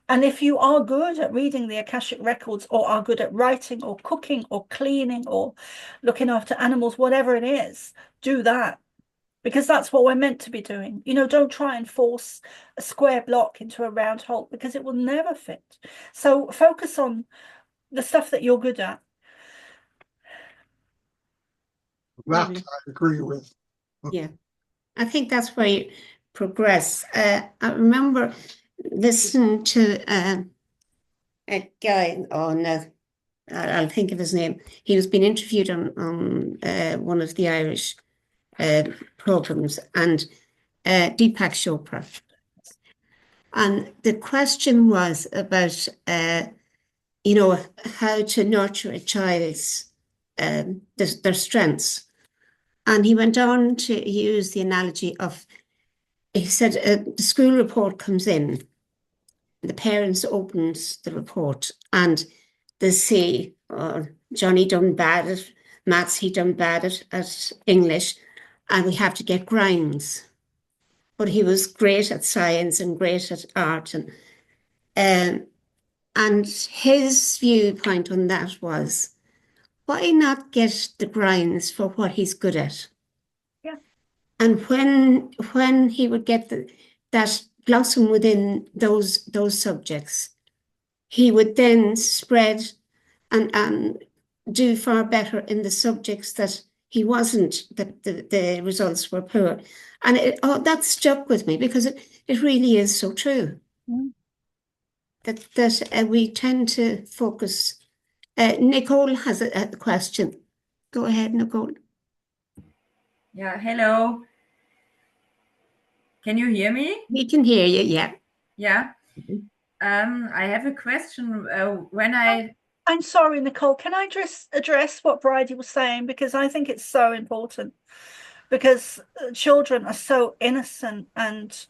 And if you are good at reading the Akashic Records, or are good at writing or cooking or cleaning or looking after animals, whatever it is, do that, because that's what we're meant to be doing. You know, don't try and force a square block into a round hole, because it will never fit. So focus on the stuff that you're good at. That Lovely. I agree with. Yeah, I think that's where you progress. I remember listening to a guy on, I'll think of his name. He was being interviewed on one of the Irish programs, and Deepak Chopra. And the question was about, you know, how to nurture a child's their strengths. And he went on to use the analogy of, he said, the school report comes in, the parents opens the report, and they say, oh, Johnny done bad at maths, he done bad at English, and we have to get grinds. But he was great at science and great at art. And his viewpoint on that was, why not get the grinds for what he's good at? Yeah. And when he would get that blossom within those subjects, he would then spread and do far better in the subjects that he wasn't, that the results were poor. And that stuck with me, because it really is so true. Mm. That we tend to focus. Nicole has a question. Go ahead, Nicole. Yeah, hello. Can you hear me? We can hear you, yeah. Yeah. I have a question. I'm sorry, Nicole, can I just address what Bridie was saying? Because I think it's so important, because children are so innocent, and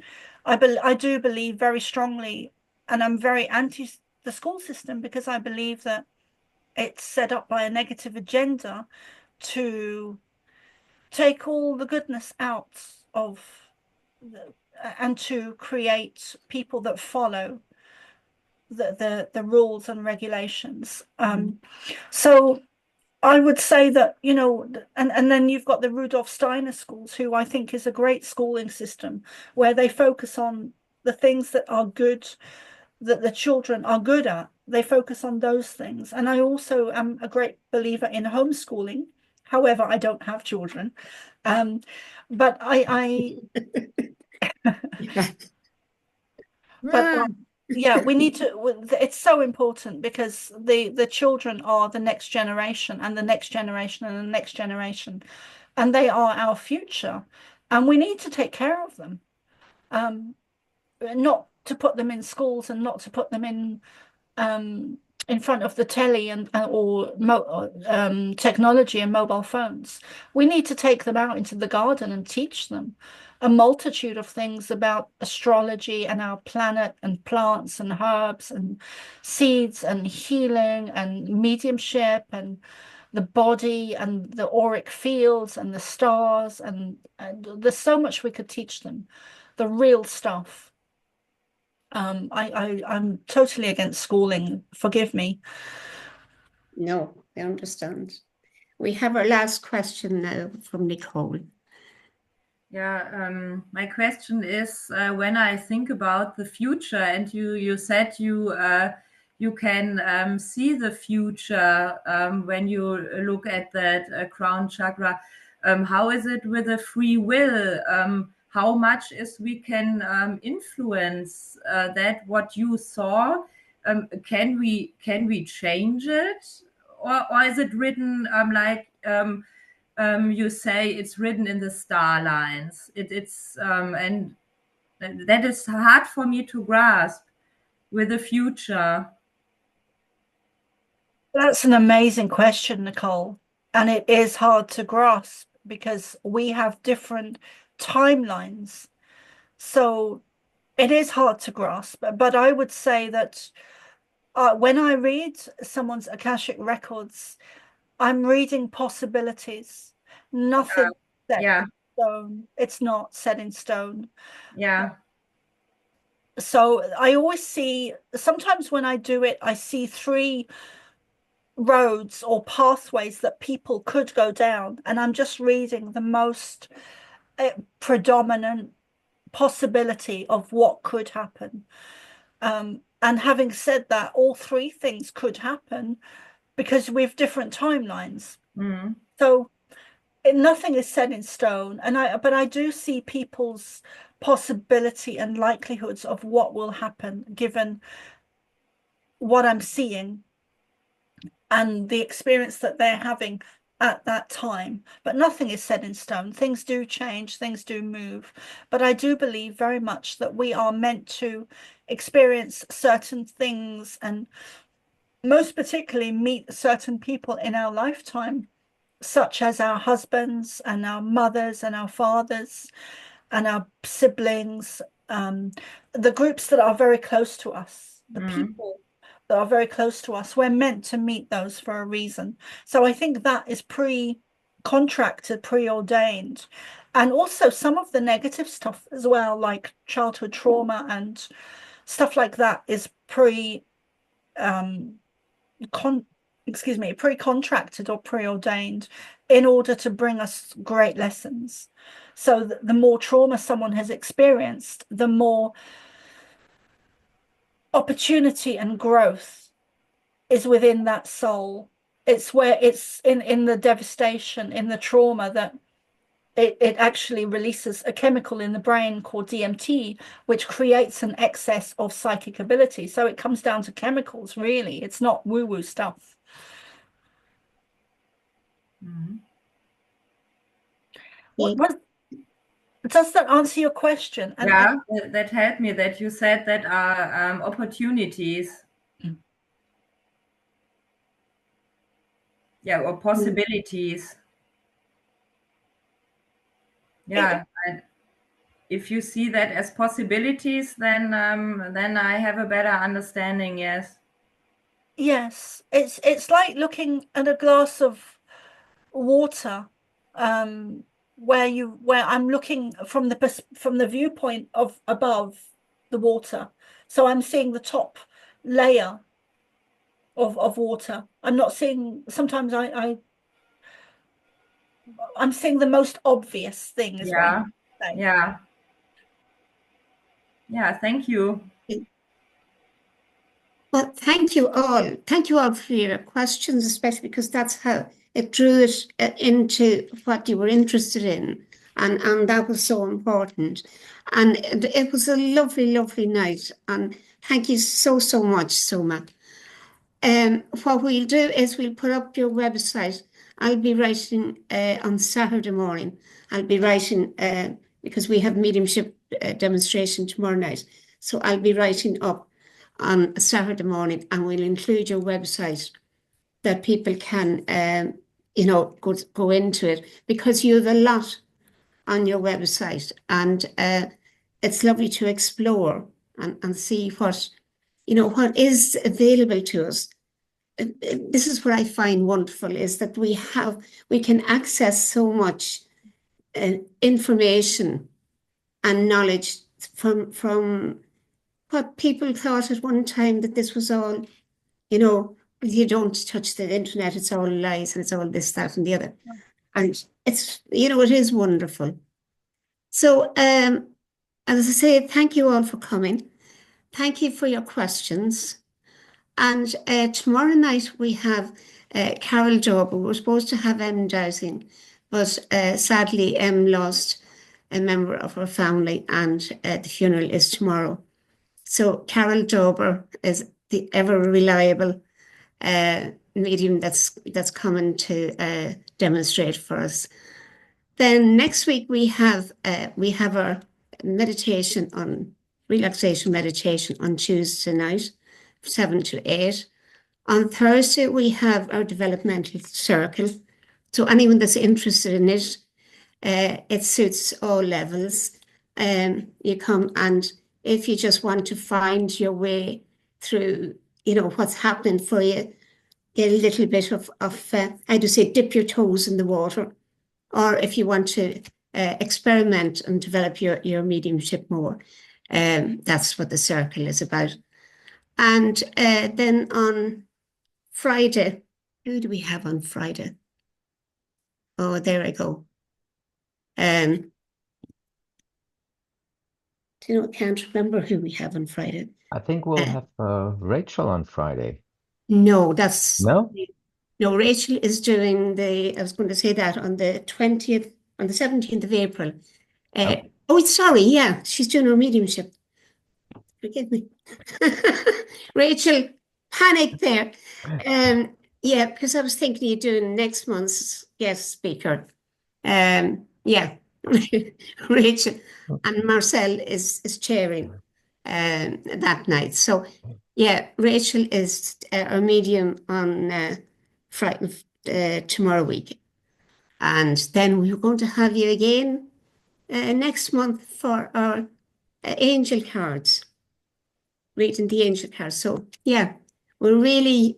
I do believe very strongly, and I'm very anti the school system, because I believe that it's set up by a negative agenda to take all the goodness out of and to create people that follow the rules and regulations. So I would say that, you know, and then you've got the Rudolf Steiner schools, who I think is a great schooling system, where they focus on the things that are good, that the children are good at. They focus on those things. And I also am a great believer in homeschooling. However, I don't have children. But yeah, we need to, it's so important, because the children are the next generation, and the next generation, and the next generation, and they are our future, and we need to take care of them. Not to put them in schools, and not to put them in front of the telly or technology and mobile phones. We need to take them out into the garden and teach them a multitude of things about astrology and our planet, and plants and herbs and seeds and healing and mediumship and the body and the auric fields and the stars, and there's so much we could teach them, the real stuff. I'm totally against schooling. Forgive me. No, I understand. We have our last question now from Nicole. Yeah, my question is, when I think about the future, and you said you can see the future when you look at that crown chakra. How is it with the free will? How much is we can influence that what you saw? Can we change it, or is it written you say it's written in the star lines? It's and that is hard for me to grasp with the future. That's an amazing question, Nicole. And it is hard to grasp, because we have different timelines. So It is hard to grasp, but I would say that when I read someone's Akashic Records, I'm reading possibilities. Nothing set Yeah, in stone. It's not set in stone. yeah. So I always see, sometimes when I do it, I see 3 roads or pathways that people could go down, and I'm just reading the most predominant possibility of what could happen. And having said that, all 3 things could happen because we have different timelines. Mm. So nothing is set in stone, but I do see people's possibility and likelihoods of what will happen given what I'm seeing and the experience that they're having at that time. But nothing is set in stone. Things do change, things do move. But I do believe very much that we are meant to experience certain things, and most particularly meet certain people in our lifetime, such as our husbands and our mothers and our fathers and our siblings, the groups that are very close to us, the people that are very close to us. We're meant to meet those for a reason. So I think that is pre-contracted, preordained. And also some of the negative stuff as well, like childhood trauma and stuff like that, is pre-contracted or preordained in order to bring us great lessons. So the more trauma someone has experienced, the more opportunity and growth is within that soul. It's where it's in the devastation, in the trauma, that it actually releases a chemical in the brain called DMT, which creates an excess of psychic ability. So it comes down to chemicals, really. It's not woo-woo stuff. Does that answer your question? Yeah, that helped me, that you said that are opportunities. Yeah, or possibilities. Yeah, if you see that as possibilities, then I have a better understanding. Yes. Yes, it's like looking at a glass of water, where I'm looking from the viewpoint of above the water. So I'm seeing the top layer of water. I'm not seeing, sometimes I'm seeing the most obvious thing is what I'm saying. Yeah. Yeah, thank you. Well, thank you all. Thank you all for your questions, especially because that's how it drew it into what you were interested in. And that was so important. And it was a lovely, lovely night. And thank you so, so much, Soma. What we'll do is we'll put up your website. I'll be writing on Saturday morning. I'll be writing because we have mediumship demonstration tomorrow night. So I'll be writing up on Saturday morning, and we'll include your website that people can, go into it, because you have a lot on your website, and it's lovely to explore and see what is available to us. This is what I find wonderful, is that we can access so much information and knowledge from what people thought at one time, that this was all, you don't touch the internet, it's all lies, and it's all this, that, and the other. And it's, it is wonderful. So, as I say, thank you all for coming. Thank you for your questions. And tomorrow night we have Carol Job. We were supposed to have Em Dowsing, but sadly Em lost a member of her family, and the funeral is tomorrow. So Carol Dauber is the ever reliable medium that's coming to demonstrate for us. Then next week we have our relaxation meditation on Tuesday night, 7 to 8. On Thursday we have our developmental circle. So anyone that's interested in it, it suits all levels. You come and if you just want to find your way through, what's happening for you, get a little bit of I do say dip your toes in the water, or if you want to experiment and develop your mediumship more, that's what the circle is about. And then on Friday, who do we have on Friday? Oh, there I go. I can't remember who we have on Friday. I think we'll have Rachel on Friday. No, that's No? No, Rachel is doing I was going to say that on the 20th, on the 17th of April. Sorry, yeah, she's doing her mediumship. Forgive me. Rachel, panic there. Yeah, because I was thinking of you doing next month's guest speaker. Yeah, Rachel and Marcel is chairing that night. So, yeah, Rachel is our medium on Friday, tomorrow week. And then we're going to have you again next month for our angel cards, reading the angel cards. So, yeah, we're really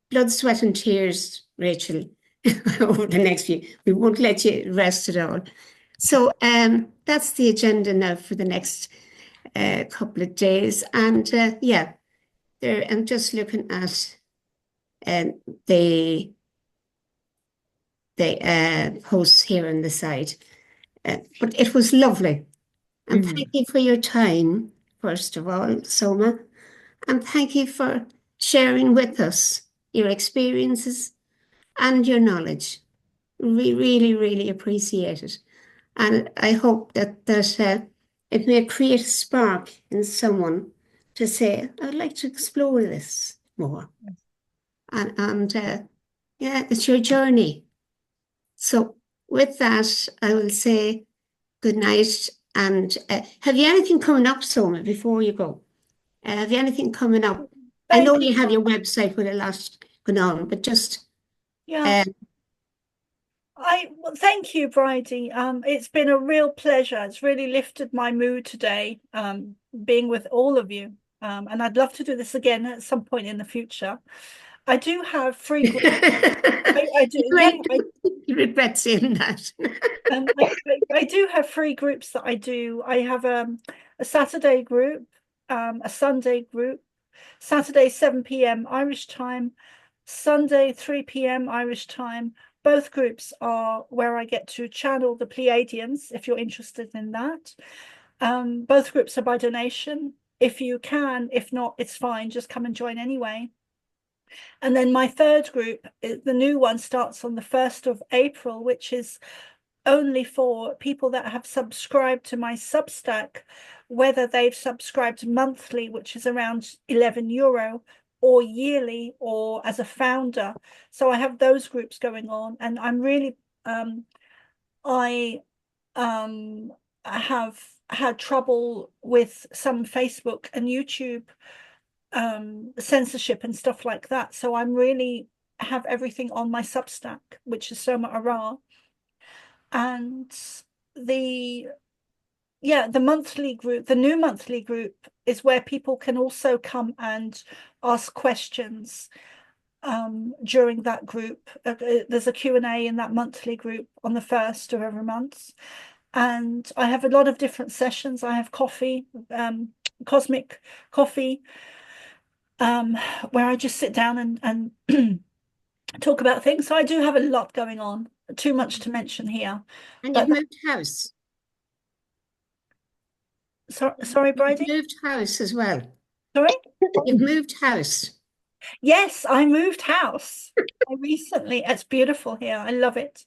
blood, sweat and tears, Rachel, over the next few. We won't let you rest at all. So that's the agenda now for the next couple of days. And yeah, I'm just looking at the posts here on the side. But it was lovely. And thank you for your time, first of all, Soma. And thank you for sharing with us your experiences and your knowledge. We really, really appreciate it. And I hope that it may create a spark in someone to say, I'd like to explore this more. And yeah, it's your journey. So with that, I will say good night. And have you anything coming up, Soma, before you go? Have you anything coming up? I know you have your website with a lot going on, but just... Yeah. Well, thank you, Bridie. It's been a real pleasure. It's really lifted my mood today, being with all of you. And I'd love to do this again at some point in the future. I do have free groups. I do. You regret saying that. I do have free groups that I do. I have a Saturday group, a Sunday group, Saturday 7 p.m. Irish time, Sunday 3 p.m. Irish time. Both groups are where I get to channel the Pleiadians, if you're interested in that. Both groups are by donation. If you can, if not, it's fine. Just come and join anyway. And then my third group, the new one, starts on the 1st of April, which is only for people that have subscribed to my Substack, whether they've subscribed monthly, which is around €11, or yearly, or as a founder. So I have those groups going on, and I'm really I have had trouble with some Facebook and YouTube censorship and stuff like that. So I'm really have everything on my Substack, which is Soma ARah. And the monthly group, the new monthly group, is where people can also come and ask questions during that group. There's a Q&A in that monthly group on the 1st of every month. And I have a lot of different sessions. I have coffee, cosmic coffee, where I just sit down and talk about things. So I do have a lot going on, too much to mention here. And you've moved house. Sorry, Bridie? You've moved house as well. Sorry? You've moved house. Yes, I moved house. Recently. It's beautiful here. I love it.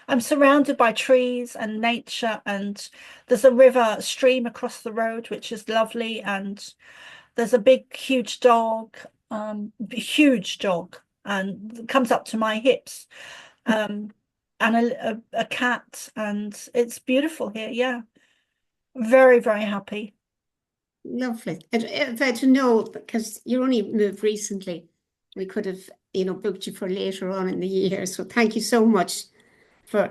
I'm surrounded by trees and nature, and there's a river stream across the road, which is lovely. And there's a big, huge dog, and comes up to my hips, and a cat, and it's beautiful here. Yeah, very, very happy. Lovely. If I had to know, because you only moved recently, we could have, booked you for later on in the year. So thank you so much for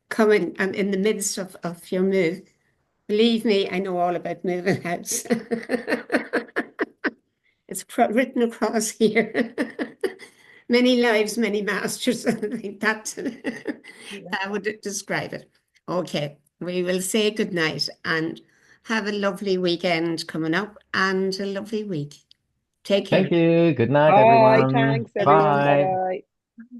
coming and in the midst of your move. Believe me, I know all about moving house. It's written across here. Many lives, many masters. I think that would describe it. Okay, we will say good night and have a lovely weekend coming up and a lovely week. Take care. Thank you. Good night, Bye. everyone. Thanks, everyone. Bye. Bye bye.